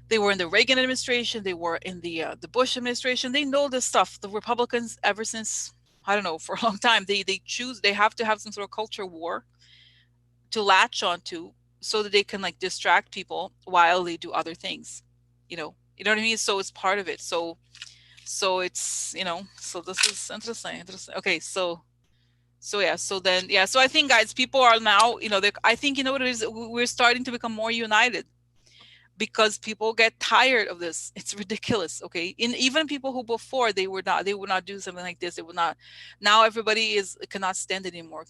they were in the Reagan administration, they were in the Bush administration. They know this stuff. The Republicans, ever since, I don't know, for a long time, they have to have some sort of culture war to latch onto, so that they can like distract people while they do other things. You know what I mean? So it's part of it. So it's, so this is interesting. Okay, so yeah, so then yeah, so I think, guys, people are now, I think, what it is, we're starting to become more united, because people get tired of this. It's ridiculous. Okay, in even people who before they would not do something like this, they would not. Now everybody cannot stand it anymore.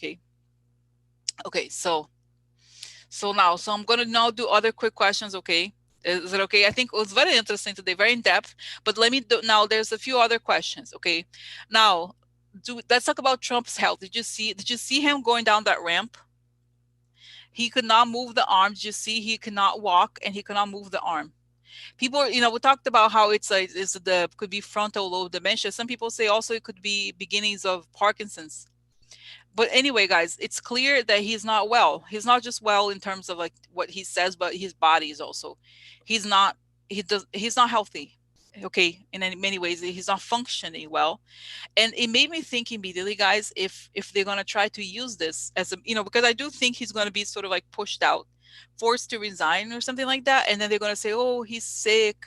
Okay, so I'm gonna now do other quick questions. Okay, is it okay? I think it was very interesting today, very in depth. But let me do now. There's a few other questions. Okay, now let's talk about Trump's health. Did you see him going down that ramp? He could not move the arm. Did you see he could not walk and he could not move the arm? People, we talked about how could be frontal lobe dementia. Some people say also it could be beginnings of Parkinson's. But anyway, guys, it's clear that he's not well. He's not just well in terms of like what he says, but his body is also, he's not, he's not healthy. Okay, in many ways, he's not functioning well. And it made me think immediately, guys, if they're going to try to use this as a, because I do think he's going to be sort of like pushed out, forced to resign or something like that. And then they're going to say, oh, he's sick,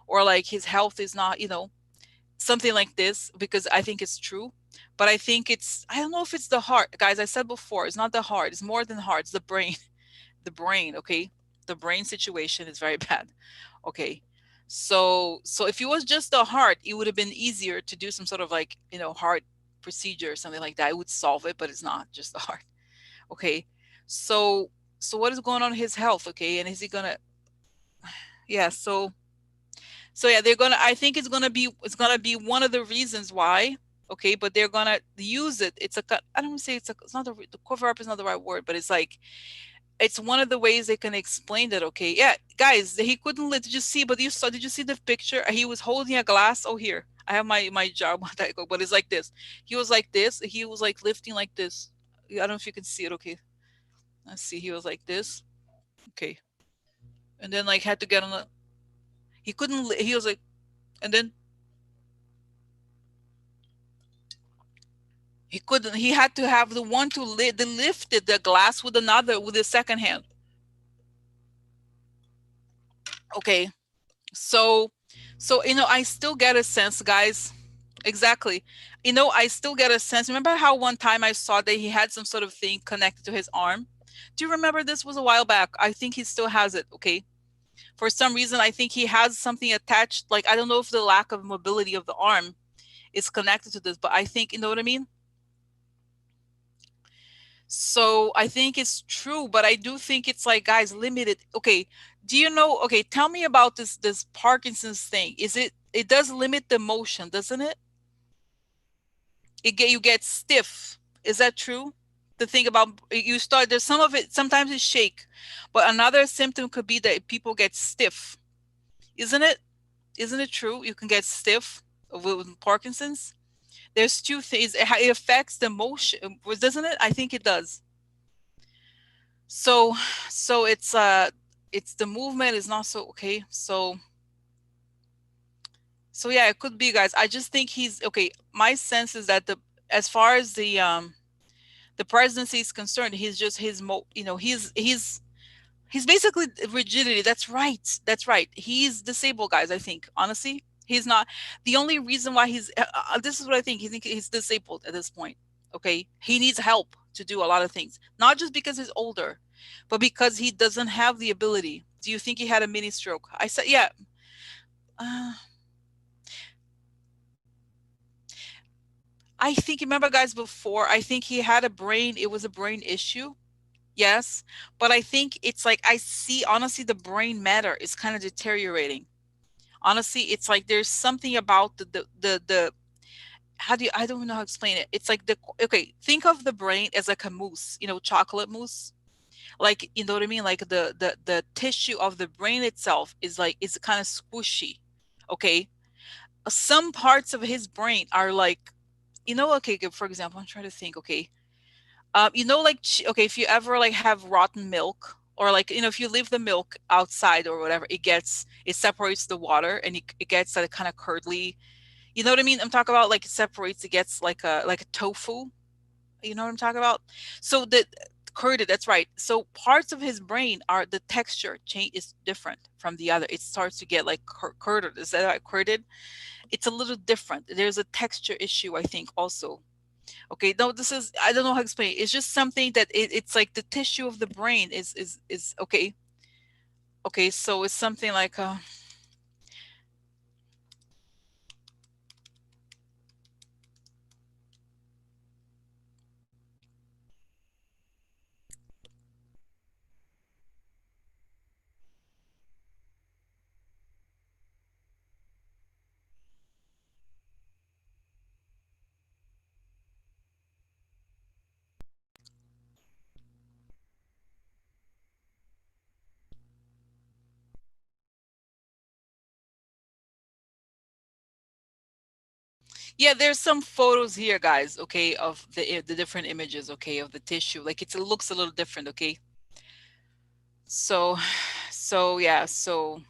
or like his health is not, something like this, because I think it's true. But I don't know if it's the heart. Guys, I said before, it's not the heart. It's more than the heart. It's the brain. The brain, okay? The brain situation is very bad. Okay. So if it was just the heart, it would have been easier to do some sort of like, heart procedure or something like that. It would solve it, but it's not just the heart. Okay. So what is going on in his health? Okay. And is he gonna, yeah, so yeah, I think it's gonna be one of the reasons why. Okay, but they're gonna use it. I don't want to say it's not the cover up is not the right word, but it's like, it's one of the ways they can explain that. Okay, yeah, guys, he couldn't did you see? But did you see the picture? He was holding a glass. Oh, here I have my jar, but it's like this. He was like this. He was like lifting like this. I don't know if you can see it. Okay, let's see. He was like this. Okay, and then like had to get on the. He couldn't. He was like, and then he couldn't. He had to have the one to lift it, the glass with his second hand. Okay, so I still get a sense, guys. Exactly. I still get a sense. Remember how one time I saw that he had some sort of thing connected to his arm? Do you remember? This was a while back. I think he still has it. Okay. For some reason, I think he has something attached. Like, I don't know if the lack of mobility of the arm is connected to this, but I think, you know what I mean? So I think it's true, but I do think it's like, guys, limited. Okay, do you know? Okay, tell me about this Parkinson's thing. It does limit the motion, doesn't it? You get stiff. Is that true? The thing about you start there's some of it. Sometimes it's shake, but another symptom could be that people get stiff. Isn't it? Isn't it true? You can get stiff with Parkinson's. There's two things. It affects the motion, doesn't it? I think it does. So it's the movement is not so okay. So yeah, it could be, guys. I just think he's okay. My sense is that as far as the presidency is concerned, he's just he's basically rigidity. That's right. That's right. He's disabled, guys. I think, honestly, he's not the only reason why this is what I think. He's disabled at this point. Okay, he needs help to do a lot of things, not just because he's older, but because he doesn't have the ability. Do you think he had a mini stroke? I said, yeah. uh, I think, remember guys, before, I think he had a brain, it was a brain issue. Yes, but I think it's like, I see, honestly, the brain matter is kind of deteriorating. Honestly, it's like there's something about the how do you, I don't know how to explain it. It's like the, okay, think of the brain as like a mousse, chocolate mousse. Like, you know what I mean? Like the tissue of the brain itself is like, is kind of squishy. Okay. Some parts of his brain are like, okay, for example, I'm trying to think, okay. Like, okay, if you ever like have rotten milk, or like, if you leave the milk outside or whatever, it separates the water, and it gets that kind of curdly. You know what I mean? I'm talking about, like, it separates, it gets like a tofu. You know what I'm talking about? So the curded, that's right. So parts of his brain are, the texture change is different from the other. It starts to get like curded. Is that right? Curded? It's a little different. There's a texture issue, I think, also. Okay, no, this is, I don't know how to explain it. It's just something that it's like the tissue of the brain is okay. Okay, so it's something like yeah, there's some photos here, guys, okay, of the different images, okay, of the tissue. Like, it looks a little different, okay? So so yeah, so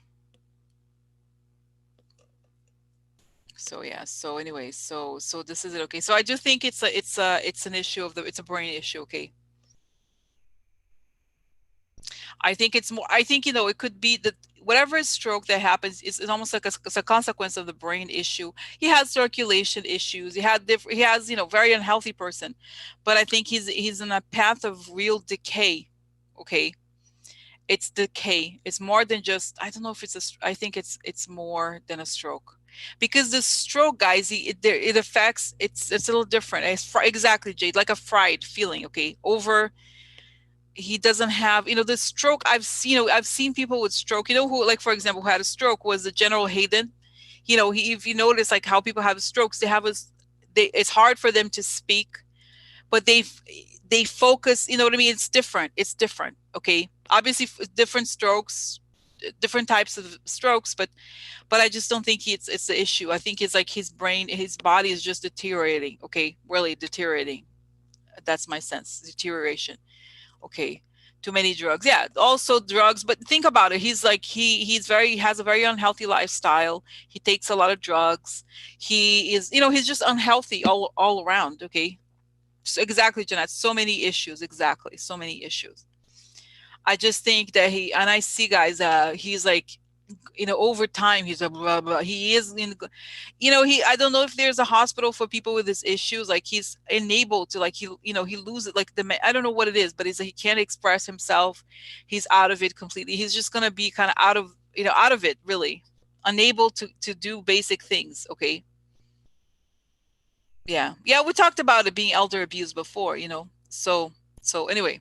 yeah, so anyway, so this is it, okay? So I just think it's an issue of the, it's a brain issue, okay? I think it's more, I think, it could be that whatever stroke that happens is almost like it's a consequence of the brain issue. He has circulation issues. He has, very unhealthy person. But I think he's in a path of real decay. Okay. It's decay. It's more than just, I don't know if I think it's more than a stroke. Because the stroke, guys, it affects, it's a little different. Exactly, Jade, like a fried feeling, okay? Over, he doesn't have, the stroke. I've seen people with stroke, who, like, for example, who had a stroke was the General Hayden. If you notice, like, how people have strokes, it's hard for them to speak, but they focus, you know what I mean? It's different, okay? Obviously, different strokes, different types of strokes, but I just don't think it's the issue. I think it's like his body is just deteriorating, okay? Really deteriorating. That's my sense, deterioration. Okay, too many drugs. Yeah, also drugs. But think about it. He's like, he has a very unhealthy lifestyle. He takes a lot of drugs. He is, he's just unhealthy all around. Okay, so exactly, Jeanette. So many issues. Exactly, so many issues. I just think that and I see, guys. He's like, over time, he's a blah blah. He is in, I don't know if there's a hospital for people with these issues. Like, he's unable to, like, he loses, like, I don't know what it is, but he can't express himself. He's out of it completely. He's just gonna be kind of out of it, really, unable to do basic things. Okay, yeah, yeah. We talked about it being elder abuse before. So anyway.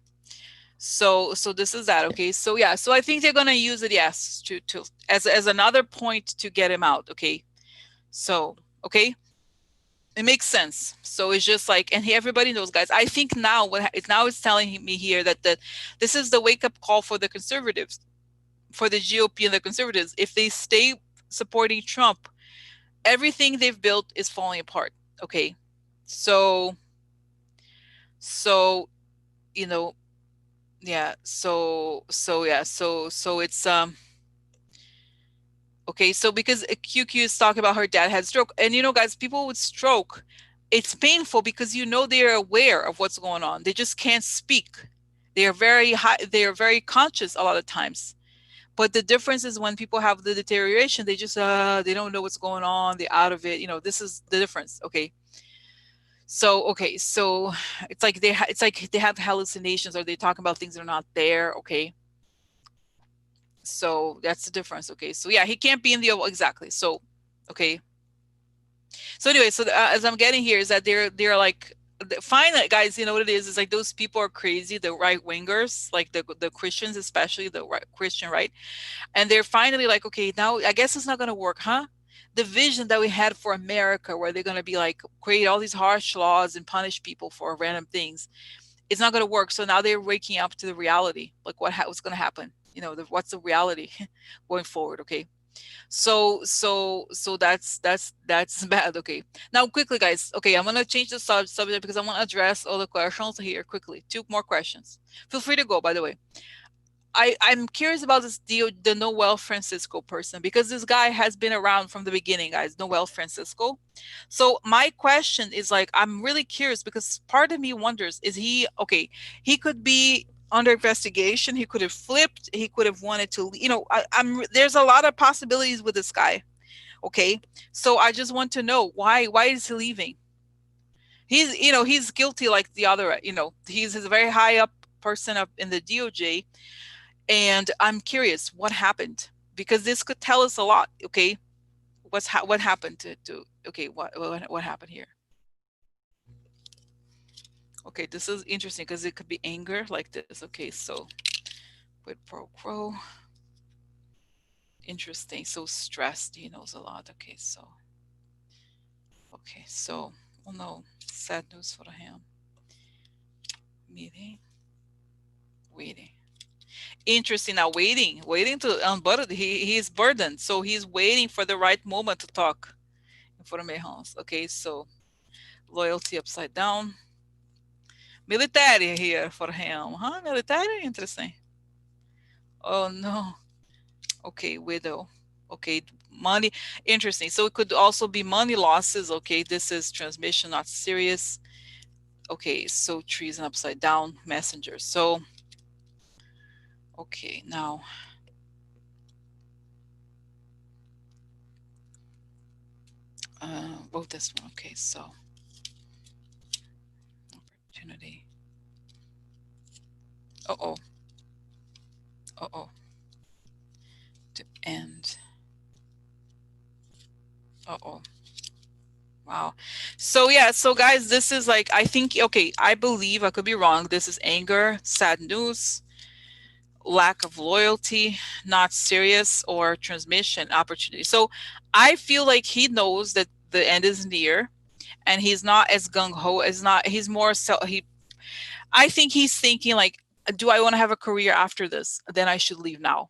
So this is that, okay? So yeah, so I think they're gonna use it, yes, to as another point to get him out, okay? So, okay, it makes sense. So it's just like, and everybody knows, guys. I think now it's telling me here that this is the wake up call for the conservatives, for the GOP and the conservatives. If they stay supporting Trump, everything they've built is falling apart. Okay, so so you know yeah, so it's okay, so because QQ is talking about her dad had stroke, and guys, people with stroke, it's painful because they are aware of what's going on. They just can't speak. They are very high. They are very conscious a lot of times. But the difference is when people have the deterioration, they just they don't know what's going on. They're out of it. This is the difference. Okay, So okay, so it's like it's like they have hallucinations, or they talk about things that are not there. Okay, so that's the difference. Okay, so yeah, he can't be in the exactly. So okay, so anyway, so as I'm getting here is that they're like finally, guys, you know what it is? It's like those people are crazy, the right wingers, like the Christians, especially the right, Christian right, and they're finally like, okay, now I guess it's not going to work, huh? The vision that we had for America, where they're going to be like create all these harsh laws and punish people for random things, it's not going to work. So now they're waking up to the reality, like what's going to happen. You know, what's the reality going forward? Okay, so that's bad. Okay, now quickly, guys. Okay, I'm gonna change the subject because I want to address all the questions here quickly. Two more questions. Feel free to go, by the way. I'm curious about this deal, the Noel Francisco person, because this guy has been around from the beginning, guys. Noel Francisco. So my question is like, I'm really curious because part of me wonders, is he okay? He could be under investigation. He could have flipped. He could have wanted to, you know, I'm there's a lot of possibilities with this guy. Okay, so I just want to know why is he leaving? He's, you know, he's guilty like the other, you know, he's a very high up person up in the DOJ, and I'm curious what happened, because this could tell us a lot. Okay, what happened to okay, what happened here? Okay, this is interesting because it could be anger like this. Okay, so quid pro quo, interesting. So stressed, he knows a lot. Okay, so okay, so oh no, sad news for him. Meeting, waiting. Interesting. Now waiting to unburden. He's burdened, so he's waiting for the right moment to talk in front of my house. Okay, so loyalty upside down. Military here for him, huh? Military, interesting. Oh no. Okay, widow. Okay, money, interesting. So it could also be money losses. Okay, this is transmission, not serious. Okay, so treason upside down, messenger. So okay, now vote this one. Okay, so opportunity. Uh-oh. Uh-oh. To end. Uh-oh. Wow. So yeah, so guys, this is like, I think, okay, I believe, I could be wrong. This is anger, sad news, lack of loyalty, not serious, or transmission opportunity. So I feel like he knows that the end is near, and he's not as gung-ho, as not, he's more so I think he's thinking like, do I want to have a career after this? Then I should leave now.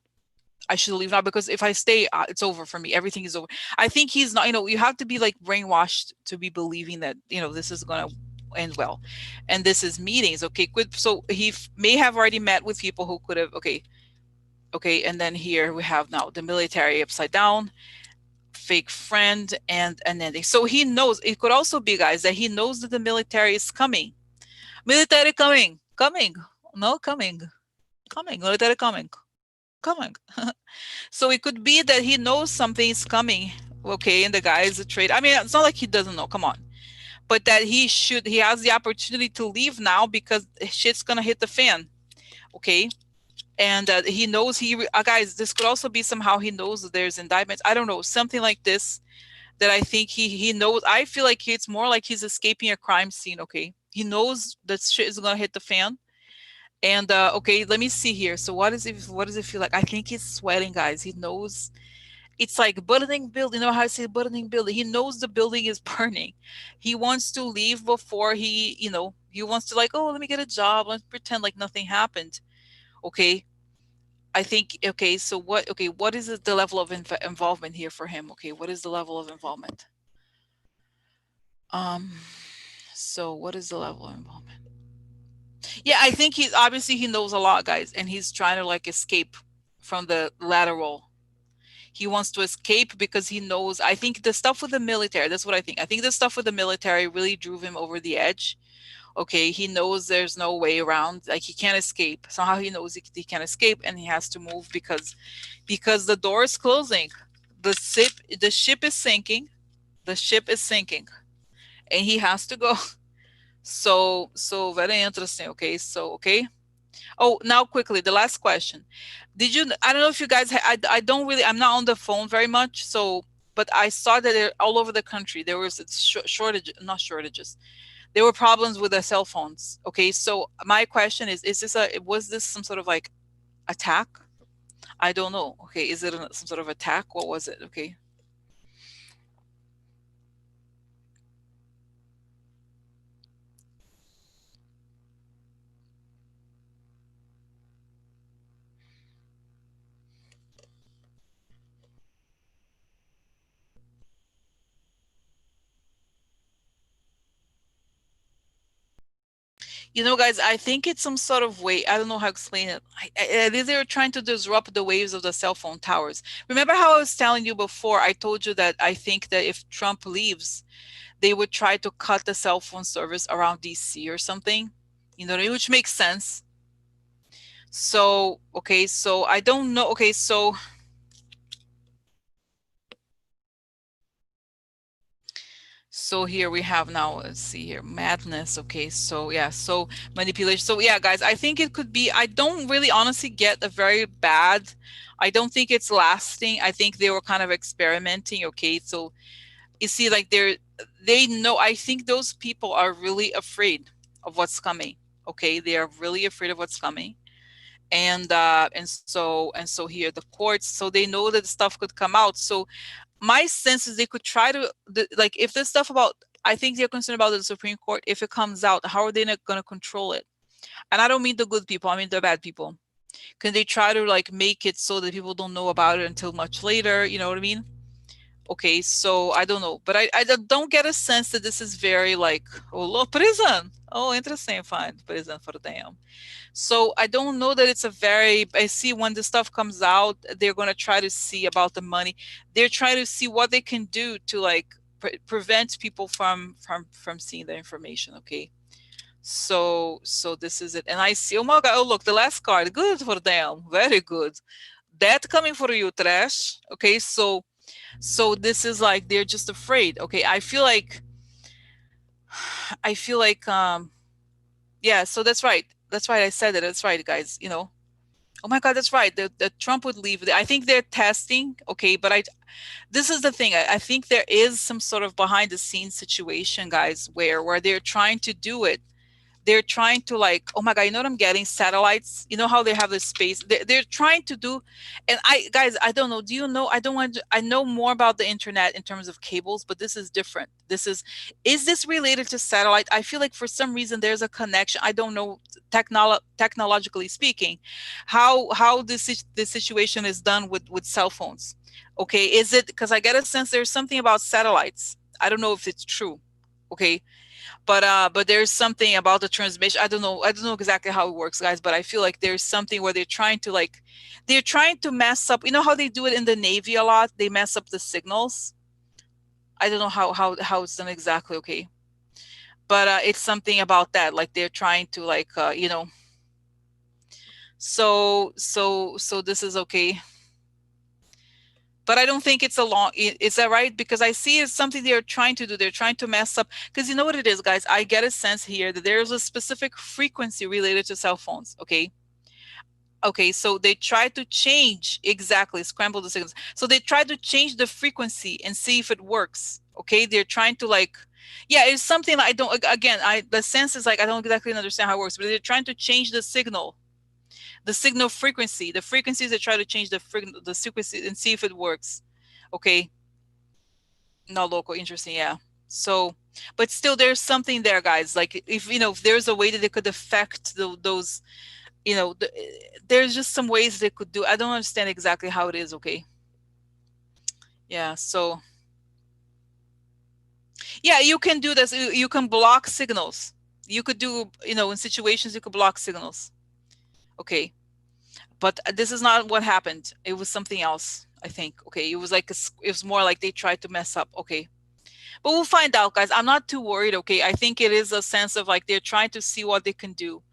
I should leave now, because if I stay, it's over for me. Everything is over. I think he's not, you know, you have to be like brainwashed to be believing that, you know, this is going to end well. And this is meetings. Okay, good. So he may have already met with people who could have, okay. Okay. And then here we have now the military upside down, fake friend, and an ending. So he knows, it could also be, guys, that he knows that the military is coming. Military coming, coming, no, coming, military coming. So it could be that he knows something is coming. Okay, and the guy is a traitor. I mean, it's not like he doesn't know. Come on, but that he has the opportunity to leave now because shit's gonna hit the fan. Okay, and he knows guys. This could also be somehow he knows that there's indictments. I don't know, something like this. That I think he knows. I feel like it's more like he's escaping a crime scene. Okay, he knows that shit is gonna hit the fan. And okay, let me see here. So what does it feel like? I think he's sweating, guys. He knows it's like burning building. You know how I say burning building? He knows the building is burning. He wants to leave before he, you know, he wants to like, oh, let me get a job. Let's pretend like nothing happened. Okay. I think, okay, so what is the level of involvement here for him? Okay, what is the level of involvement? Um, so what is the level of involvement? Yeah, I think he's obviously he knows a lot, guys, and he's trying to like escape from the lateral. He wants to escape because he knows, I think the stuff with the military, that's what I think. I think the stuff with the military really drove him over the edge. Okay, he knows there's no way around, like he can't escape. Somehow he knows he can't escape, and he has to move because the door is closing. The ship is sinking. The ship is sinking, and he has to go. So very interesting. Okay, so okay. Oh, now quickly, the last question. Did you? I don't know if you guys. I don't really. I'm not on the phone very much. So, but I saw that all over the country there was a shortage, not shortages. There were problems with the cell phones. Okay, so my question is this a? Was this some sort of like attack? I don't know. Okay, is it some sort of attack? What was it? Okay. You know, guys, I think it's some sort of way. I don't know how to explain it. I think they're trying to disrupt the waves of the cell phone towers. Remember how I was telling you before? I told you that I think that if Trump leaves, they would try to cut the cell phone service around DC or something. You know, which makes sense. So, okay, so I don't know. Okay, so here we have now, let's see here, madness. Okay, so yeah, so manipulation. So yeah, guys, I think it could be, I don't really honestly get a very bad, I don't think it's lasting. I think they were kind of experimenting. Okay, so you see, like they know, I think those people are really afraid of what's coming. Okay, they are really afraid of what's coming. And so here the courts, so they know that stuff could come out. So my sense is they could try to like if this stuff about, I think they're concerned about the Supreme Court. If it comes out, how are they not going to control it? And I don't mean the good people, I mean the bad people. Can they try to like make it so that people don't know about it until much later? You know what I mean? Okay, so I don't know, but I don't get a sense that this is very like, oh look, prison, oh interesting, fine, prison for them. So I don't know that it's a very, I see when the stuff comes out, they're going to try to see about the money. They're trying to see what they can do to like prevent people from seeing the information. Okay. So this is it. And I see, oh my God, oh look, the last card, good for them. Very good. That coming for you, trash. Okay. So this is like, they're just afraid. Okay. I feel like yeah, so that's right. That's right. I said it. That's right, guys. You know, oh my God, that's right. The Trump would leave. I think they're testing. Okay, but this is the thing. I think there is some sort of behind the scenes situation, guys, where they're trying to do it. They're trying to like, oh my God, you know what I'm getting? Satellites. You know how they have this space. They're trying to do, and I guys, I don't know. Do you know? I don't want. I know more about the internet in terms of cables, but this is different. Is this related to satellite? I feel like for some reason there's a connection. I don't know, technologically speaking, how this situation is done with cell phones. Okay, is it because I get a sense there's something about satellites. I don't know if it's true. Okay, but there's something about the transmission. I don't know exactly how it works, guys, but I feel like there's something where they're trying to mess up, you know how they do it in the Navy a lot, they mess up the signals. I don't know how it's done exactly. Okay, but it's something about that, like they're trying to like so this is okay. But I don't think it's a long, is that right? Because I see it's something they're trying to do. They're trying to mess up. Because you know what it is, guys? I get a sense here that there's a specific frequency related to cell phones. Okay. Okay. So they try to change, exactly, scramble the signals. So they try to change the frequency and see if it works. Okay. They're trying to like, yeah, it's something that I don't, again, the sense is like, I don't exactly understand how it works, but they're trying to change the signal frequency, the frequencies that try to change the frequency and see if it works. Okay, not local, interesting, yeah. So, but still, there's something there, guys. Like if if there's a way that they could affect those, there's just some ways they could do. I don't understand exactly how it is. Okay, yeah. So yeah, you can do this. You can block signals. You could do, in situations you could block signals. Okay, but this is not what happened. It was something else, I think. Okay, it was like it was more like they tried to mess up. Okay, but we'll find out, guys. I'm not too worried. Okay, I think it is a sense of like they're trying to see what they can do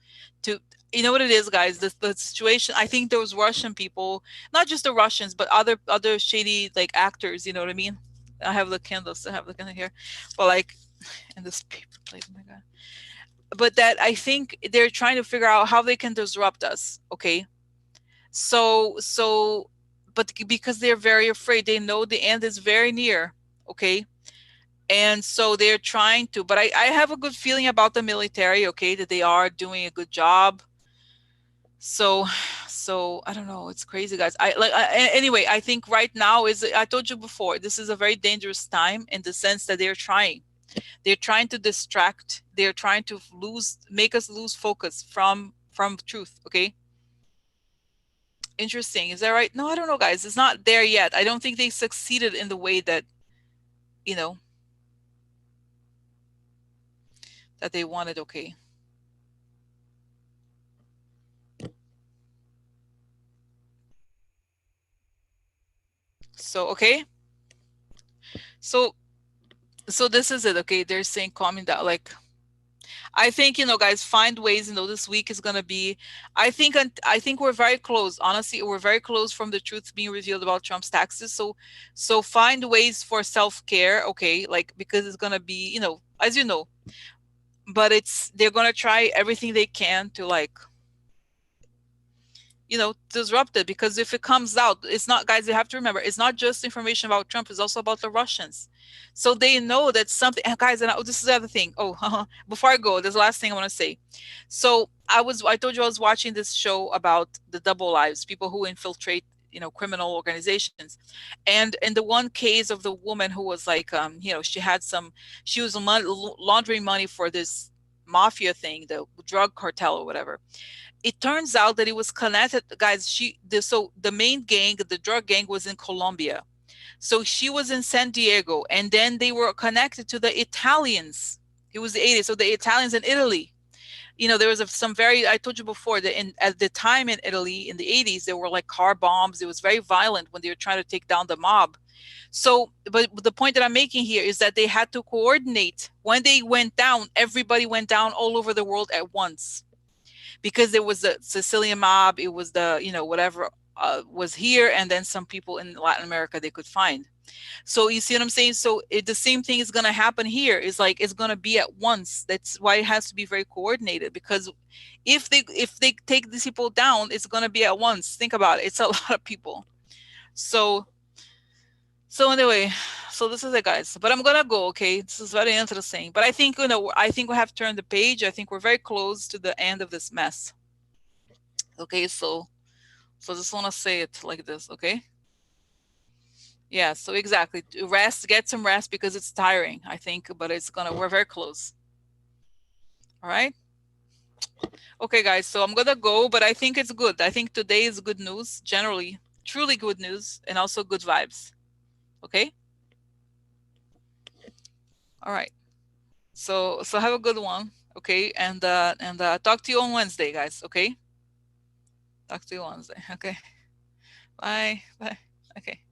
to, you know what it is, guys. The situation. I think those Russian people, not just the Russians, but other shady like actors. You know what I mean? I have the candles. I have the candle here, but like, and this paper plate. Oh my God. but that I think they're trying to figure out how they can disrupt us. Okay. So but because they're very afraid, they know the end is very near. Okay. And so they're trying to, but I have a good feeling about the military, okay, that they are doing a good job. So so I don't know, it's crazy, guys. Anyway, I think right now is, I told you before, this is a very dangerous time in the sense that they're trying to distract, they're trying to make us lose focus from truth. Okay. Interesting, is that right? No, I don't know, guys, it's not there yet. I don't think they succeeded in the way that, you know, that they wanted. Okay. So okay. So so this is it. Okay, they're saying calming down. Like, I think, guys, find ways. This week is gonna be. I think we're very close. Honestly, we're very close from the truth being revealed about Trump's taxes. So find ways for self care. Okay, like, because it's gonna be, as you know, but they're gonna try everything they can to, like, disrupt it, because if it comes out, it's not, guys, you have to remember, it's not just information about Trump, it's also about the Russians. So they know that something, and guys, and this is the other thing. Oh, before I go, there's the last thing I want to say. So I told you I was watching this show about the double lives, people who infiltrate, criminal organizations. And in the one case of the woman who was like, she was laundering money for this mafia thing, the drug cartel or whatever. It turns out that it was connected, guys. So the main gang, the drug gang, was in Colombia. So she was in San Diego, and then they were connected to the Italians. It was the 80s, so the Italians in Italy. There was some very, I told you before that at the time in Italy in the 80s, there were like car bombs. It was very violent when they were trying to take down the mob. So, but the point that I'm making here is that they had to coordinate. When they went down, everybody went down all over the world at once, because there was the Sicilian mob, it was the, whatever was here, and then some people in Latin America they could find. So you see what I'm saying? So the same thing is going to happen here. Is like, it's going to be at once. That's why it has to be very coordinated, because if they take these people down, it's going to be at once. Think about it. It's a lot of people. So anyway, so this is it, guys. But I'm gonna go. Okay, this is very interesting. But I think, I think we have turned the page. I think we're very close to the end of this mess. Okay, so just want to say it like this. Okay. Yeah, so exactly, rest, get some rest, because it's tiring, I think, but we're very close. All right. Okay, guys, so I'm gonna go, but I think it's good. I think today is good news, generally, truly good news, and also good vibes. Okay. All right. So have a good one. Okay, and talk to you on Wednesday, guys. Okay. Talk to you Wednesday. Okay. Bye. Bye. Okay.